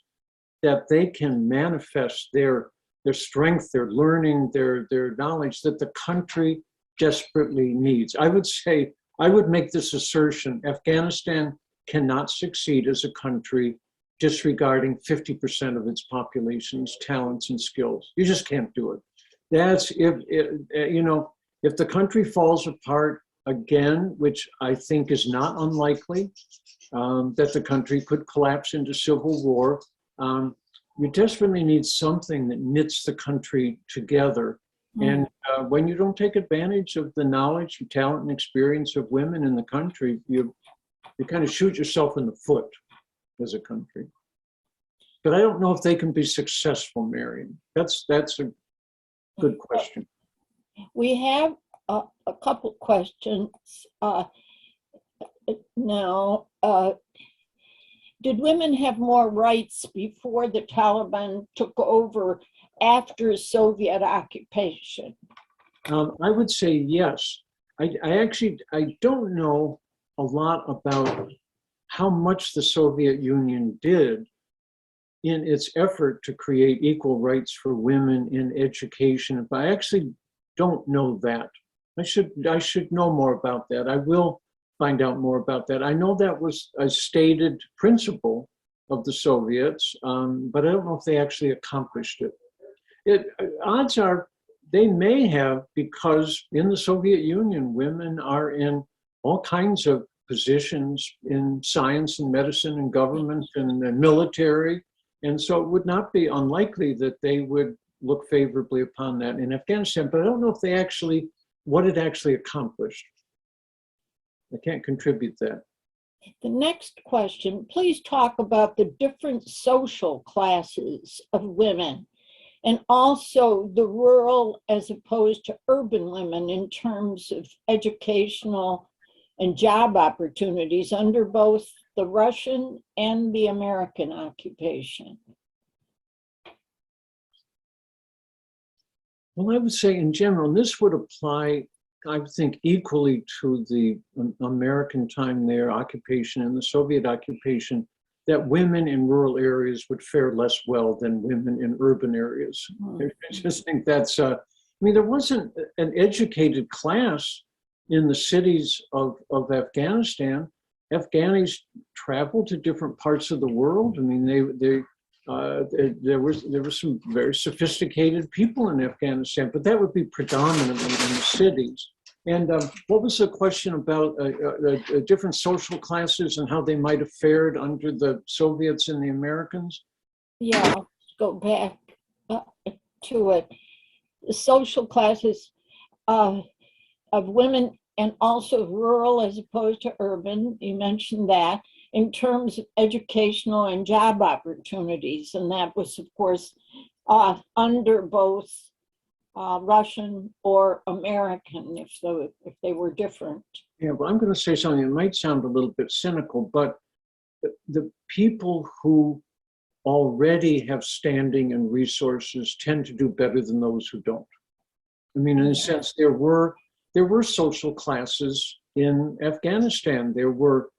that they can manifest their strength, their learning, their knowledge that the country desperately needs. I would say, I would make this assertion: Afghanistan cannot succeed as a country disregarding 50% of its population's talents and skills. You just can't do it. That's if the country falls apart again, which I think is not unlikely, that the country could collapse into civil war. You desperately need something that knits the country together. And when you don't take advantage of the knowledge, talent, and experience of women in the country, you kind of shoot yourself in the foot as a country. But I don't know if they can be successful, Marian. That's a good question. We have a couple questions now. Did women have more rights before the Taliban took over after Soviet occupation? I would say yes. I don't know a lot about how much the Soviet Union did in its effort to create equal rights for women in education, but I actually don't know that. I should know more about that. I will find out more about that. I know that was a stated principle of the Soviets, but I don't know if they actually accomplished it. Odds are they may have, because in the Soviet Union, women are in all kinds of positions in science and medicine and government and the military. And so it would not be unlikely that they would look favorably upon that in Afghanistan, but I don't know if they actually, what it actually accomplished. I can't contribute that. The next question, please talk about the different social classes of women and also the rural as opposed to urban women in terms of educational and job opportunities under both the Russian and the American occupation. Well, I would say in general, and this would apply, I think, equally to the American time there, occupation, and the Soviet occupation, that women in rural areas would fare less well than women in urban areas. I just think that's, I mean, there wasn't an educated class in the cities of Afghanistan. Afghanis traveled to different parts of the world. I mean, there were some very sophisticated people in Afghanistan, but that would be predominantly in the cities. And what was the question about different social classes and how they might have fared under the Soviets and the Americans? Yeah, I'll go back to it. The social classes of women and also rural as opposed to urban, you mentioned that, in terms of educational and job opportunities. And that was, of course, under both Russian or American, if they were different. Yeah, well, I'm going to say something that might sound a little bit cynical, but the people who already have standing and resources tend to do better than those who don't. I mean, in a sense, there were social classes in Afghanistan. There were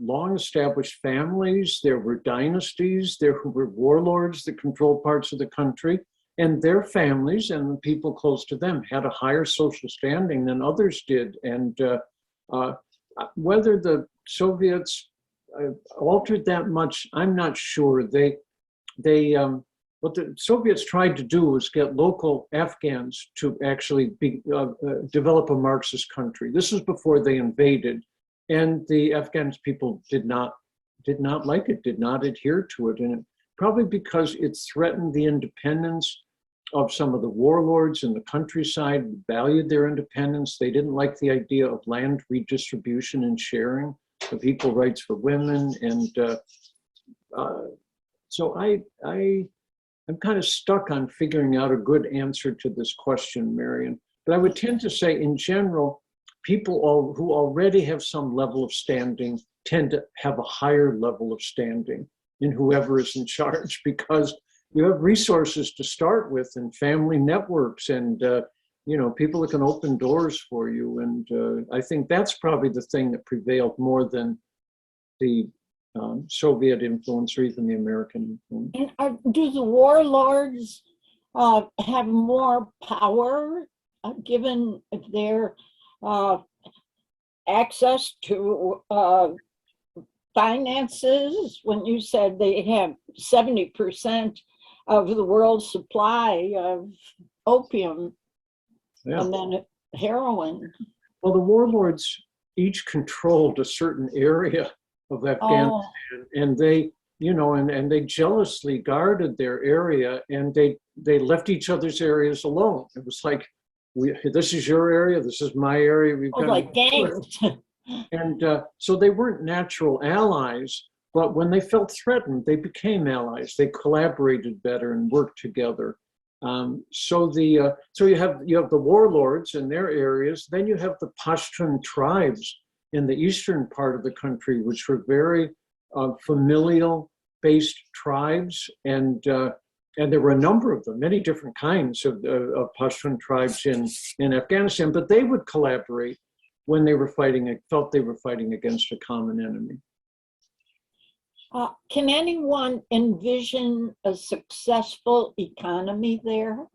long-established families, there were dynasties, there were warlords that controlled parts of the country, and their families and the people close to them had a higher social standing than others did. And whether the Soviets altered that much, I'm not sure. What the Soviets tried to do was get local Afghans to actually develop a Marxist country. This was before they invaded. And the Afghan people did not like it, did not adhere to it. And probably because it threatened the independence of some of the warlords in the countryside, valued their independence. They didn't like the idea of land redistribution and sharing of equal rights for women. And so I'm kind of stuck on figuring out a good answer to this question, Marian. But I would tend to say in general, people who already have some level of standing tend to have a higher level of standing in whoever is in charge, because you have resources to start with and family networks and people that can open doors for you. And I think that's probably the thing that prevailed more than the Soviet influence or even the American influence. And do the warlords have more power given their access to finances? When you said they have 70% of the world's supply of opium and then heroin. Well, the warlords each controlled a certain area of Afghanistan, and they, and they jealously guarded their area, and they left each other's areas alone. It was like, this is your area, this is my area. We've got like gangs. And so they weren't natural allies, but when they felt threatened, they became allies. They collaborated better and worked together. So you have the warlords in their areas. Then you have the Pashtun tribes in the eastern part of the country, which were very familial-based tribes, and And there were a number of them, many different kinds of Pashtun tribes in Afghanistan, but they would collaborate when they were fighting, felt they were fighting against a common enemy. Can anyone envision a successful economy there?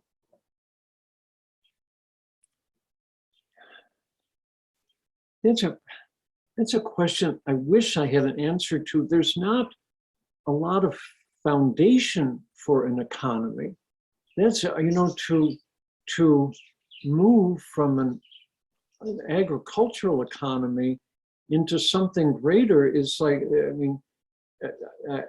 That's a question I wish I had an answer to. There's not a lot of foundation for an economy. That's, to move from an agricultural economy into something greater is like, I mean,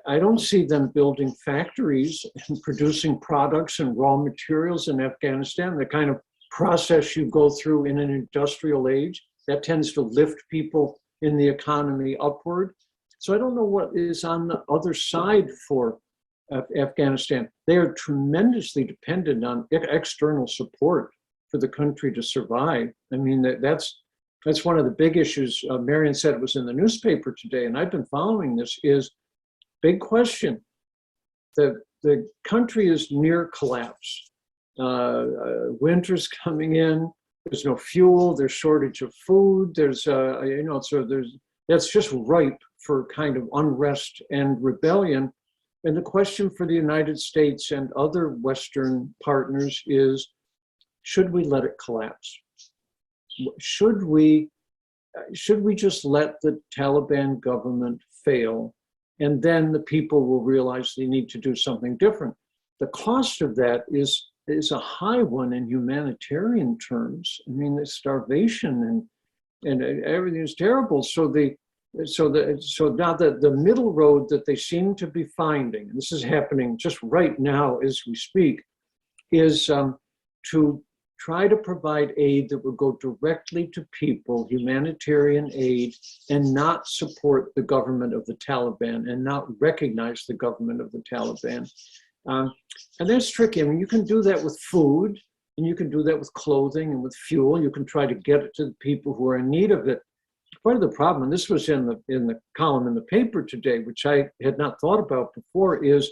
I don't see them building factories and producing products and raw materials in Afghanistan, the kind of process you go through in an industrial age that tends to lift people in the economy upward. So I don't know what is on the other side for Afghanistan. They are tremendously dependent on external support for the country to survive. I mean, that's one of the big issues. Marian said it was in the newspaper today, and I've been following this, is big question. The country is near collapse. Winter's coming in. There's no fuel. There's shortage of food. There's, that's just ripe for kind of unrest and rebellion. And the question for the United States and other Western partners is, should we let it collapse? Should we just let the Taliban government fail, and then the people will realize they need to do something different? The cost of that is a high one in humanitarian terms. I mean, the starvation and everything is terrible. So now the middle road that they seem to be finding, and this is happening just right now as we speak, is to try to provide aid that would go directly to people, humanitarian aid, and not support the government of the Taliban and not recognize the government of the Taliban. And that's tricky. I mean, you can do that with food, and you can do that with clothing and with fuel. You can try to get it to the people who are in need of it. Part of the problem, and this was in the column in the paper today, which I had not thought about before, is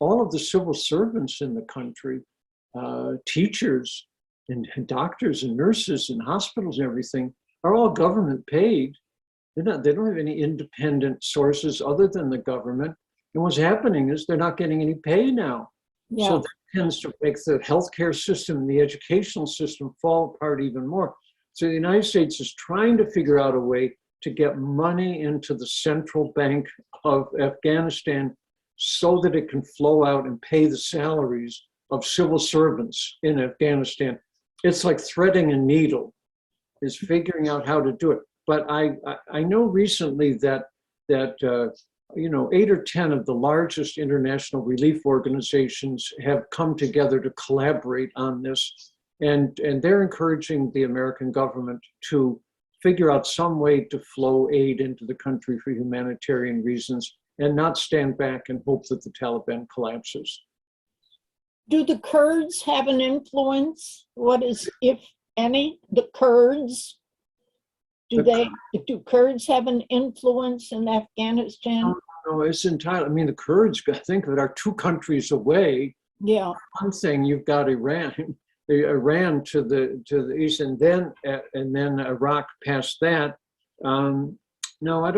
all of the civil servants in the country, teachers and doctors and nurses and hospitals and everything, are all government paid. They don't have any independent sources other than the government. And what's happening is they're not getting any pay now. Yeah. So that tends to make the healthcare system and the educational system fall apart even more. So the United States is trying to figure out a way to get money into the central bank of Afghanistan so that it can flow out and pay the salaries of civil servants in Afghanistan. It's like threading a needle, is figuring out how to do it. But I know recently that 8 or 10 of the largest international relief organizations have come together to collaborate on this. And they're encouraging the American government to figure out some way to flow aid into the country for humanitarian reasons and not stand back and hope that the Taliban collapses. Do the Kurds have an influence? What is, if any, the Kurds? Do Kurds have an influence in Afghanistan? No, it's entirely, I mean, the Kurds, I think, that are 2 countries away. Yeah. One thing, you've got Iran to the east, and then Iraq past that. No, I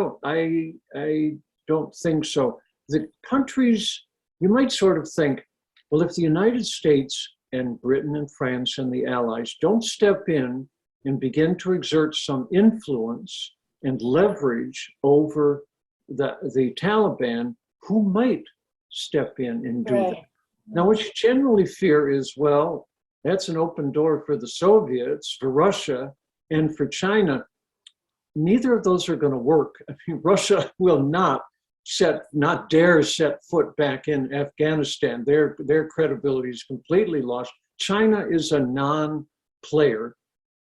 don't think so. The countries, you might sort of think, well, if the United States and Britain and France and the Allies don't step in and begin to exert some influence and leverage over the Taliban, who might step in and do that? Now, what you generally fear is, well, that's an open door for the Soviets, for Russia, and for China. Neither of those are going to work. I mean, Russia will not dare set foot back in Afghanistan. Their credibility is completely lost. China is a non-player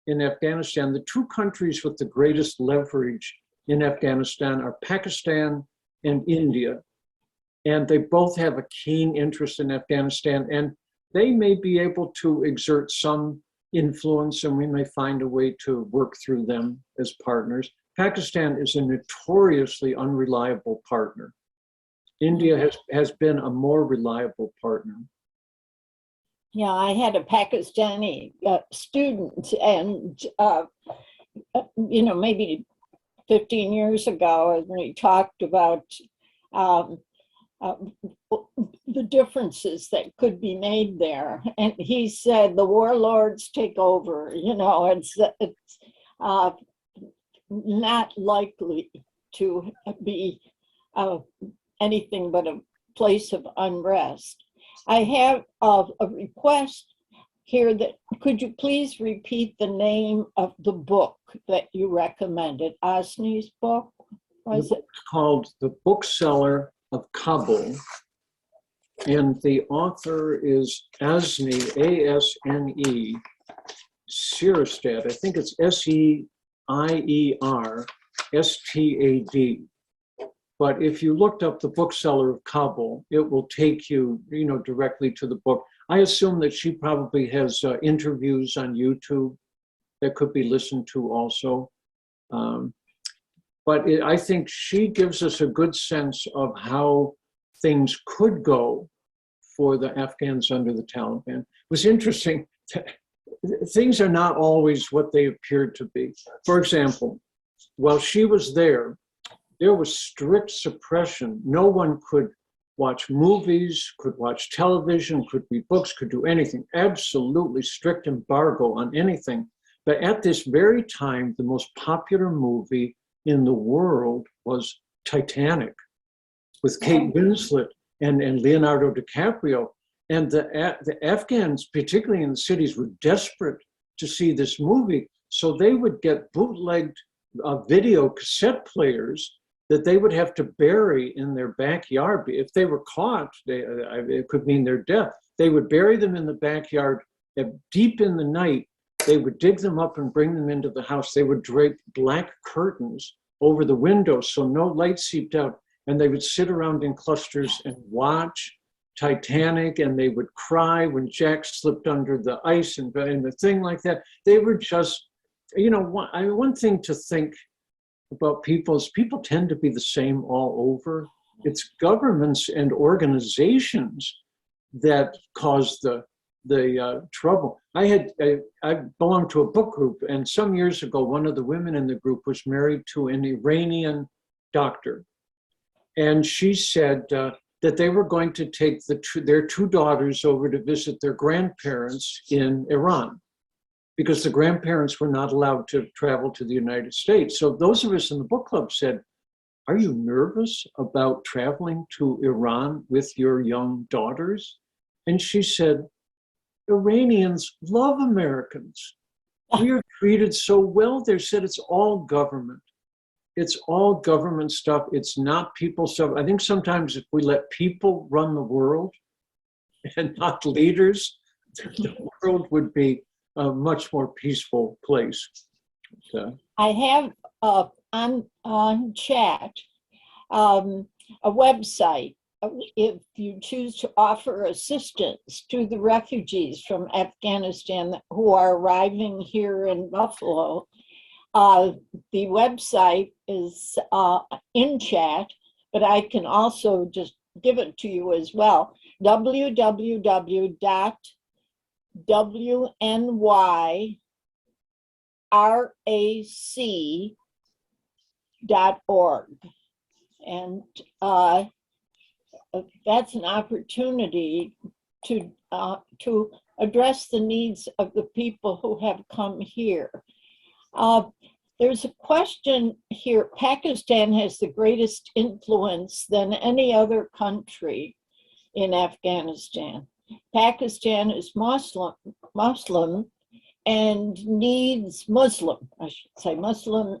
in Afghanistan. The 2 countries with the greatest leverage in Afghanistan are Pakistan and India. And they both have a keen interest in Afghanistan, and they may be able to exert some influence, and we may find a way to work through them as partners. Pakistan is a notoriously unreliable partner. India has been a more reliable partner. Yeah, I had a Pakistani student, and maybe 15 years ago, when he talked about um, uh, the differences that could be made there, and he said the warlords take over. It's not likely to be anything but a place of unrest. I have a request here that could you please repeat the name of the book that you recommended? Asni's book? Was it? It's called The Bookseller of Kabul, and the author is Asni, A-S-N-E, Sierstad. I think it's S-E-I-E-R-S-T-A-D. But if you looked up The Bookseller of Kabul, it will take you, directly to the book. I assume that she probably has interviews on YouTube that could be listened to also. But I think she gives us a good sense of how things could go for the Afghans under the Taliban. It was interesting. Things are not always what they appeared to be. For example, while she was there was strict suppression. No one could watch movies, could watch television, could read books, could do anything. Absolutely strict embargo on anything. But at this very time, the most popular movie in the world was Titanic, with Kate Winslet and Leonardo DiCaprio. And the Afghans, particularly in the cities, were desperate to see this movie. So they would get bootlegged video cassette players that they would have to bury in their backyard. If they were caught, it could mean their death. They would bury them in the backyard deep in the night. They would dig them up and bring them into the house. They would drape black curtains over the windows so no light seeped out. And they would sit around in clusters and watch Titanic, and they would cry when Jack slipped under the ice and the thing like that. They were just, one thing to think about people tend to be the same all over. It's governments and organizations that cause the trouble. I belonged to a book group, and some years ago, one of the women in the group was married to an Iranian doctor. And she said that they were going to take their two daughters over to visit their grandparents in Iran, because the grandparents were not allowed to travel to the United States. So those of us in the book club said, are you nervous about traveling to Iran with your young daughters? And she said, Iranians love Americans. We are treated so well. They said it's all government. It's all government stuff. It's not people stuff. I think sometimes if we let people run the world and not leaders, the world would be a much more peaceful place. So. I have on chat a website. If you choose to offer assistance to the refugees from Afghanistan who are arriving here in Buffalo, the website is in chat, but I can also just give it to you as well. www.wnyrac.org. And that's an opportunity to address the needs of the people who have come here. There's a question here. Pakistan has the greatest influence than any other country in Afghanistan. Pakistan is Muslim and needs Muslim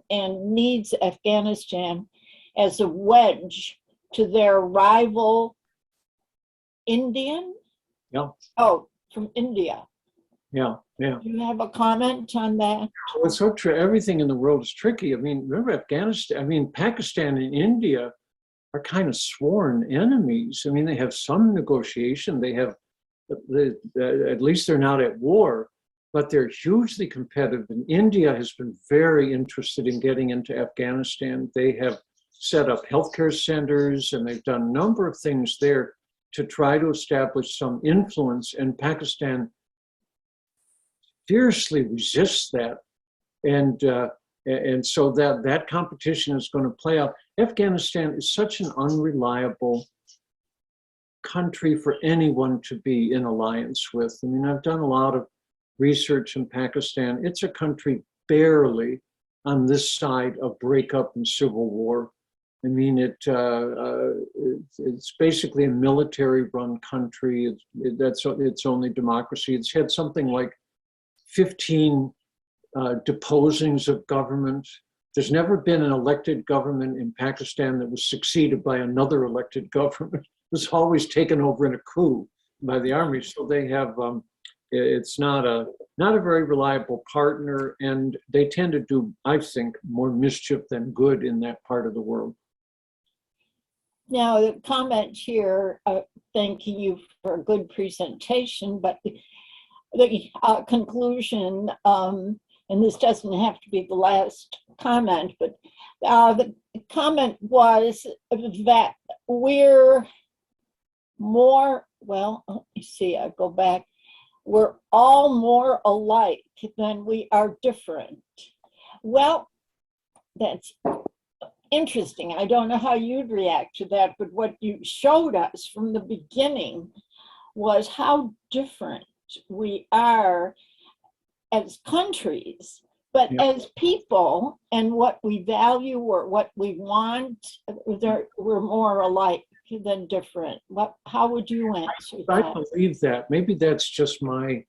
and needs Afghanistan as a wedge to their rival Indian? Yeah. Oh, from India. Yeah. Do you have a comment on that? Well, it's so true. Everything in the world is tricky. I mean, remember Pakistan and India are kind of sworn enemies. I mean, they have some negotiation. They have, at least they're not at war, but they're hugely competitive. And India has been very interested in getting into Afghanistan. They have set up healthcare centers, and they've done a number of things there. to try to establish some influence, and Pakistan fiercely resists that. And so that competition is going to play out. Afghanistan is such an unreliable country for anyone to be in alliance with. I mean, I've done a lot of research in Pakistan. It's a country barely on this side of breakup and civil war. I mean, it's basically a military-run country. That's its only democracy. It's had something like 15 deposings of government. There's never been an elected government in Pakistan that was succeeded by another elected government. It was always taken over in a coup by the army. So they have, it's not a very reliable partner, and they tend to do, I think, more mischief than good in that part of the world. Now, the comment here, thanking you for a good presentation, but the conclusion, and this doesn't have to be the last comment, but the comment was that we're more, well, let me see, I go back. We're all more alike than we are different. Well, that's interesting. I don't know how you'd react to that, but what you showed us from the beginning was how different we are as countries, but as people and what we value or what we want, we're more alike than different. How would you answer that? I believe that. Maybe that's just my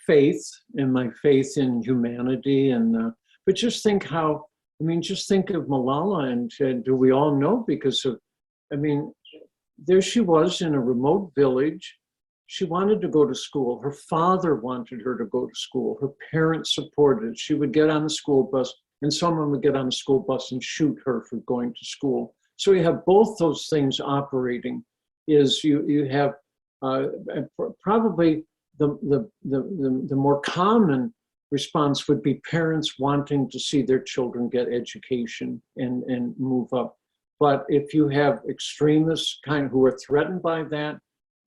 faith and my faith in humanity. And but just think how, I mean, just think of Malala, and do we all know because of, I mean, there she was in a remote village. She wanted to go to school. Her father wanted her to go to school. Her parents supported it. She would get on the school bus, and someone would get on the school bus and shoot her for going to school. So you have both those things operating. Is you have probably the more common response would be parents wanting to see their children get education and move up. But if you have extremists kind of who are threatened by that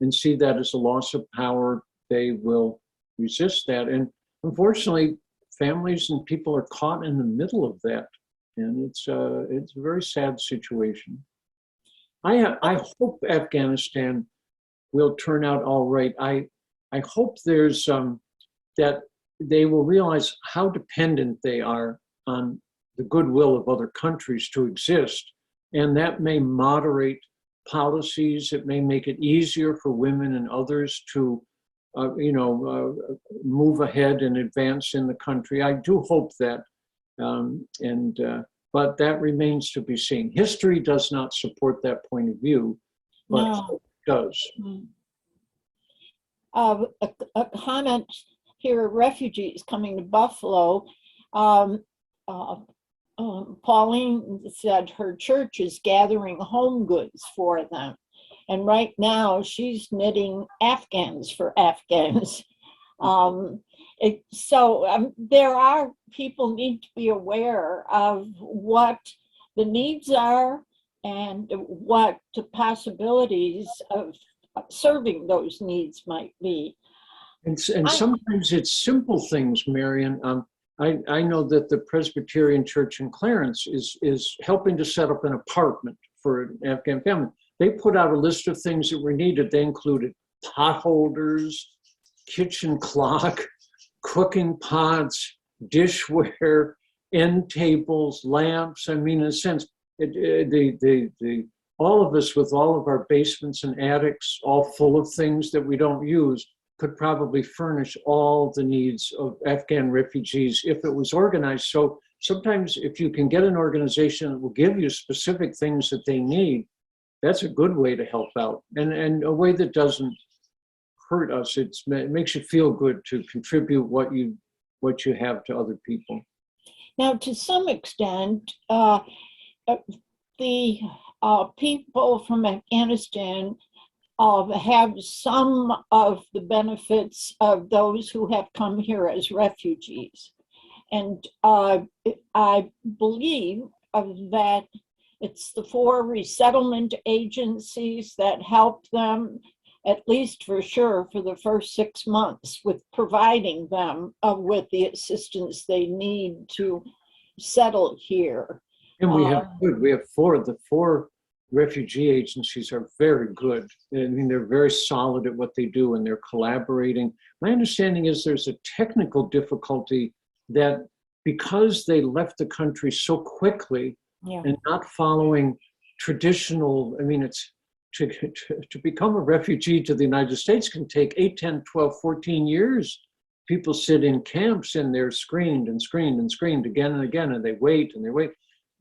and see that as a loss of power, they will resist that. And unfortunately, families and people are caught in the middle of that. And it's a very sad situation. I hope Afghanistan will turn out all right. I hope there's that they will realize how dependent they are on the goodwill of other countries to exist. And that may moderate policies. It may make it easier for women and others to, move ahead and advance in the country. I do hope that, but that remains to be seen. History does not support that point of view, but No. it does. A comment here, refugees coming to Buffalo. Pauline said her church is gathering home goods for them. And right now she's knitting Afghans for Afghans. There are, people need to be aware of what the needs are and what the possibilities of serving those needs might be. And sometimes it's simple things, Marian. I know that the Presbyterian Church in Clarence is helping to set up an apartment for an Afghan family. They put out a list of things that were needed. They included pot holders, kitchen clock, cooking pots, dishware, end tables, lamps. I mean, in a sense, all of us with all of our basements and attics all full of things that we don't use could probably furnish all the needs of Afghan refugees if it was organized. So sometimes if you can get an organization that will give you specific things that they need, that's a good way to help out, and a way that doesn't hurt us. It makes you feel good to contribute what you have to other people. Now, to some extent, the people from Afghanistan have some of the benefits of those who have come here as refugees. And I believe that It's the 4 resettlement agencies that help them, at least for sure, for the first 6 months with providing them with the assistance they need to settle here. And we have 4. The 4 refugee agencies are very good. I mean, they're very solid at what they do, and they're collaborating. My understanding is there's a technical difficulty that because they left the country so quickly, and not following traditional, I mean, it's to become a refugee to the United States can take 8, 10, 12, 14 years. People sit in camps and they're screened and screened and screened again and again, and they wait and they wait.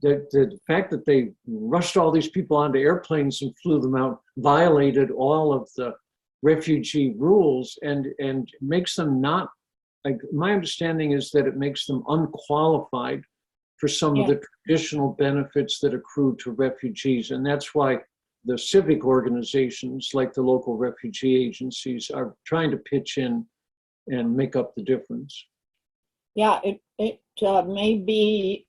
The fact that they rushed all these people onto airplanes and flew them out violated all of the refugee rules and makes them not, like, my understanding is that it makes them unqualified for some of the traditional benefits that accrue to refugees. And that's why the civic organizations like the local refugee agencies are trying to pitch in and make up the difference. Yeah, it may be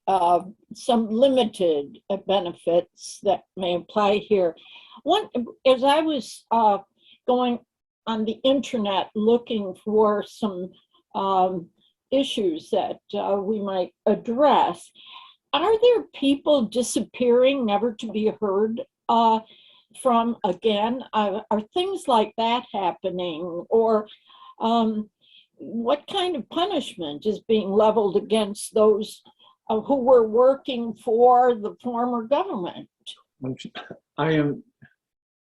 some limited benefits that may apply here. As I was going on the internet looking for some issues that we might address, are there people disappearing, never to be heard from again? Are things like that happening? Or what kind of punishment is being leveled against those who were working for the former government? I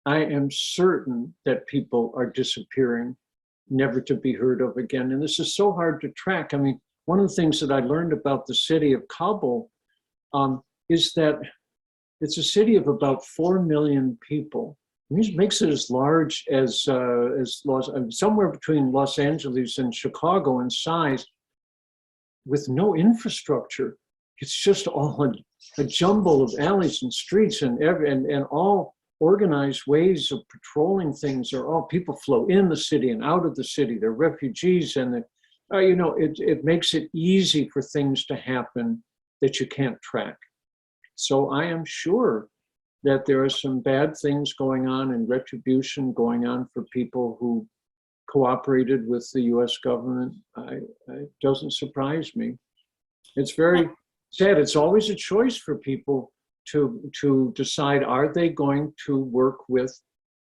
am certain that people are disappearing, never to be heard of again. And this is so hard to track. I mean, one of the things that I learned about the city of Kabul is that it's a city of about 4 million people. And this makes it as large as somewhere between Los Angeles and Chicago in size, with no infrastructure. It's just all a jumble of alleys and streets and all organized ways of patrolling things. Are all people flow in the city and out of the city. They're refugees, and it makes it easy for things to happen that you can't track. So I am sure that there are some bad things going on and retribution going on for people who cooperated with the U.S. government. It doesn't surprise me. It's very sad. It's always a choice for people to decide, are they going to work with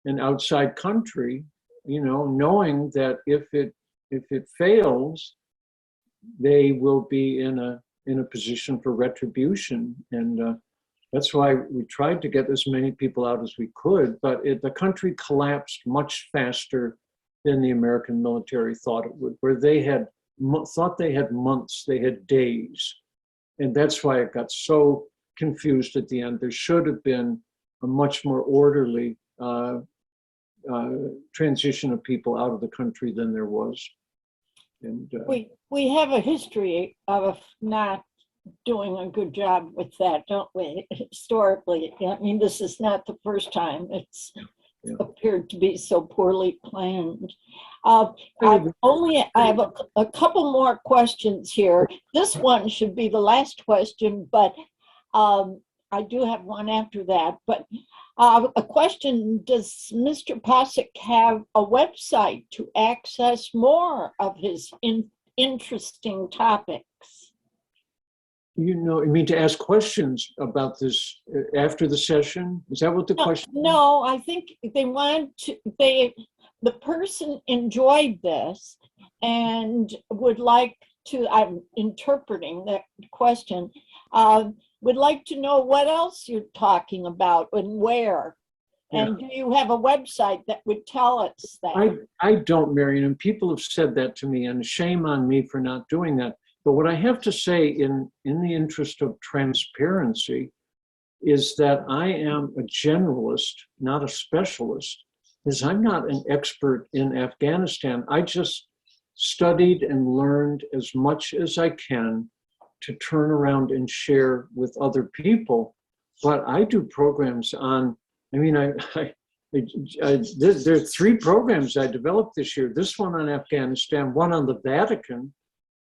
an outside country, knowing that if it fails, they will be in a position for retribution. And that's why we tried to get as many people out as we could, but the country collapsed much faster than the American military thought it would, where they thought they had months, they had days. And that's why it got so confused at the end. There should have been a much more orderly transition of people out of the country than there was. And we have a history of not doing a good job with that, don't we? Historically, I mean, this is not the first time it's appeared to be so poorly planned. I have a couple more questions here. This one should be the last question, but I do have one after that. But a question: does Mr. Poczik have a website to access more of his interesting topics? You mean to ask questions about this after the session? Is that what the question is? No, I think they want to, the person enjoyed this and would like to, I'm interpreting that question, would like to know what else you're talking about and where. And do you have a website that would tell us that? I don't, Marian, and people have said that to me, and shame on me for not doing that. But what I have to say in the interest of transparency is that I am a generalist, not a specialist, because I'm not an expert in Afghanistan. I just studied and learned as much as I can to turn around and share with other people. But I do programs on, there are 3 programs I developed this year. This one on Afghanistan, one on the Vatican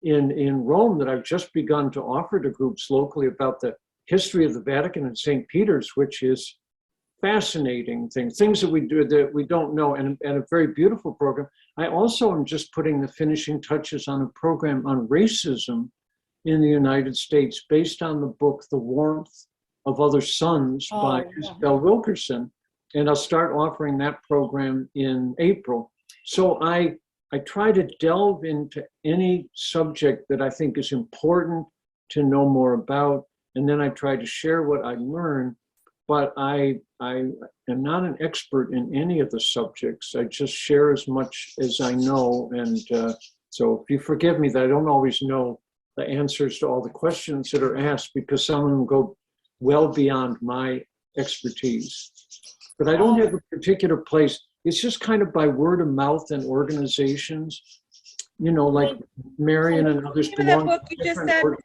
in Rome that I've just begun to offer to groups locally about the history of the Vatican and St. Peter's, which is fascinating things that we do that we don't know, and a very beautiful program. I also am just putting the finishing touches on a program on racism in the United States based on the book, The Warmth of Other Suns by Isabel Wilkerson. And I'll start offering that program in April. So I try to delve into any subject that I think is important to know more about. And then I try to share what I learn, but I am not an expert in any of the subjects. I just share as much as I know. And so if you forgive me that I don't always know the answers to all the questions that are asked, because some of them go well beyond my expertise. But I don't have a particular place. It's just kind of by word of mouth and organizations, you know, like Marian and others belong to different organizations.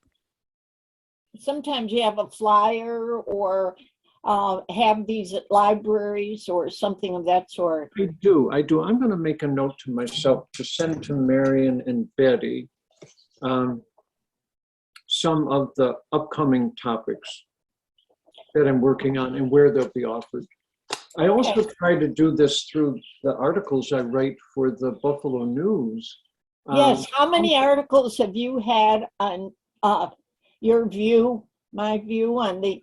Sometimes you have a flyer or have these at libraries or something of that sort. I do. I'm going to make a note to myself to send to Marian and Betty some of the upcoming topics that I'm working on and where they'll be offered. I also try to do this through the articles I write for the Buffalo News. Yes. How many articles have you had on your view, my view, on the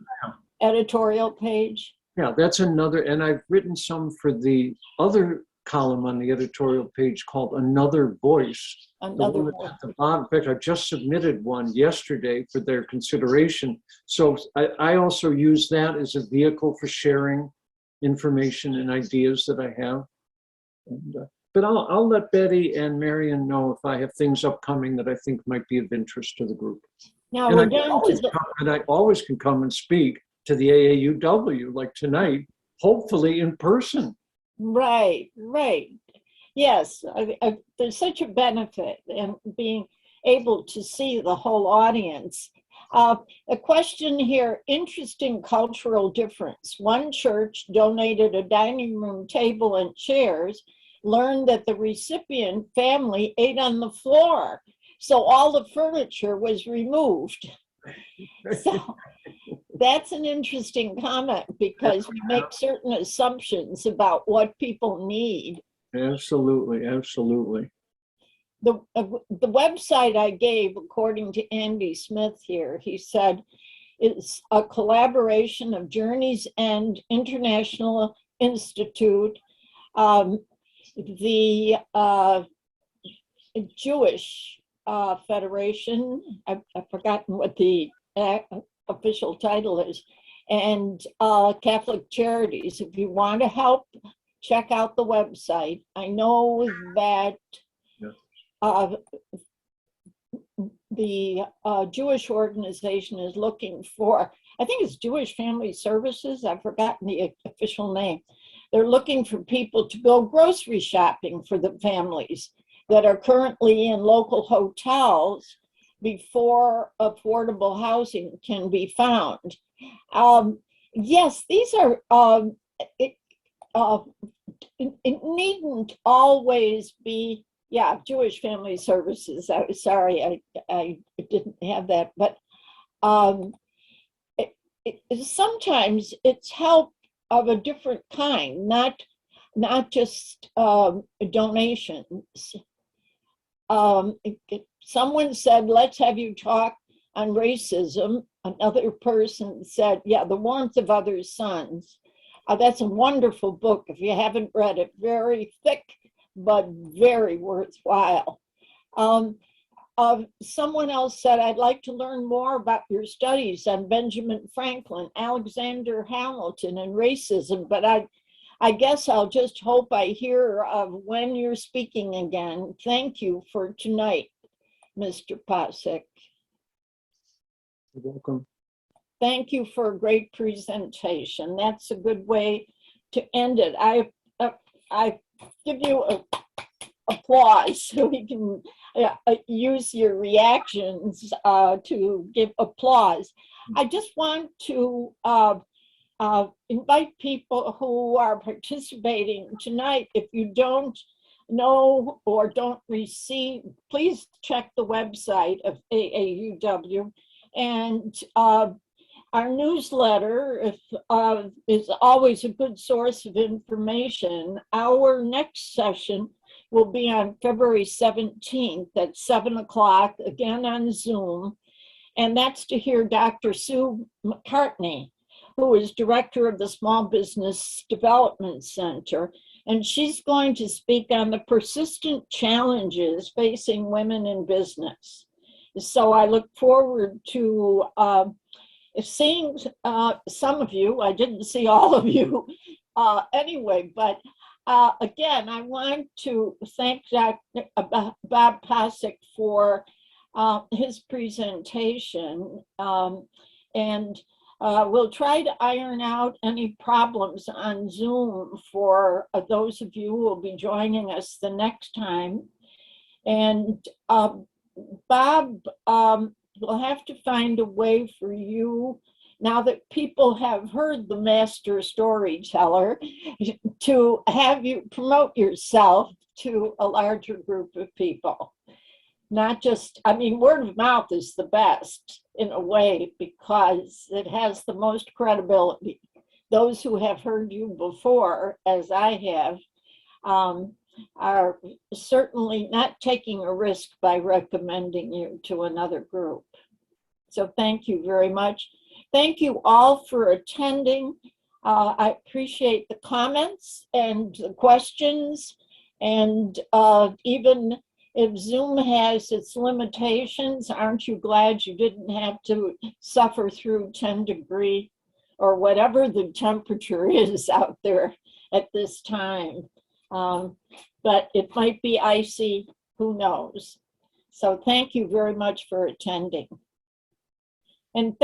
editorial page? Yeah, that's another, and I've written some for the other column on the editorial page called Another Voice. Another Voice. At the bottom. In fact, I just submitted one yesterday for their consideration. So I also use that as a vehicle for sharing information and ideas that I have. And, but I'll let Betty and Marian know if I have things upcoming that I think might be of interest to the group. Now And we're down to the... I always can come and speak to the AAUW, like tonight, hopefully in person. Right. Yes, there's such a benefit in being able to see the whole audience. A question here, interesting cultural difference. One church donated a dining room table and chairs, learned that the recipient family ate on the floor. So all the furniture was removed. So that's an interesting comment because we make certain assumptions about what people need. Absolutely. The website I gave, according to Andy Smith here, he said, it's a collaboration of Journey's End International Institute, the Jewish Federation, I've forgotten what the official title is, and Catholic Charities. If you want to help, check out the website. I know that the Jewish organization is looking for, I think it's Jewish Family Services, I've forgotten the official name. They're looking for people to go grocery shopping for the families that are currently in local hotels before affordable housing can be found. Yes, these are, it needn't always be, Jewish Family Services. Sorry, I didn't have that, but sometimes it's help of a different kind, not just donations. Someone said, let's have you talk on racism. Another person said, The Warmth of Other Suns. That's a wonderful book. If you haven't read it, very thick, but very worthwhile. Someone else said, I'd like to learn more about your studies on Benjamin Franklin, Alexander Hamilton, and racism, but I guess I'll just hope I hear of when you're speaking again. Thank you for tonight, Mr. Poczik. You're welcome. Thank you for a great presentation. That's a good way to end it. I give you applause so we can use your reactions to give applause. I just want to invite people who are participating tonight. If you don't know or don't receive, please check the website of AAUW and Our newsletter is always a good source of information. Our next session will be on February 17th at 7 o'clock, again on Zoom. And that's to hear Dr. Sue McCartney, who is director of the Small Business Development Center. And she's going to speak on the persistent challenges facing women in business. So I look forward to seeing some of you. I didn't see all of you anyway, but again, I want to thank Dr. Bob Poczik for his presentation, and we'll try to iron out any problems on Zoom for those of you who will be joining us the next time. And Bob, we'll have to find a way for you, now that people have heard the master storyteller, to have you promote yourself to a larger group of people. Not just, I mean, word of mouth is the best in a way because it has the most credibility. Those who have heard you before, as I have, are certainly not taking a risk by recommending you to another group. So thank you very much. Thank you all for attending. I appreciate the comments and the questions, and even if Zoom has its limitations, aren't you glad you didn't have to suffer through 10-degree or whatever the temperature is out there at this time? But it might be icy, who knows? So thank you very much for attending. And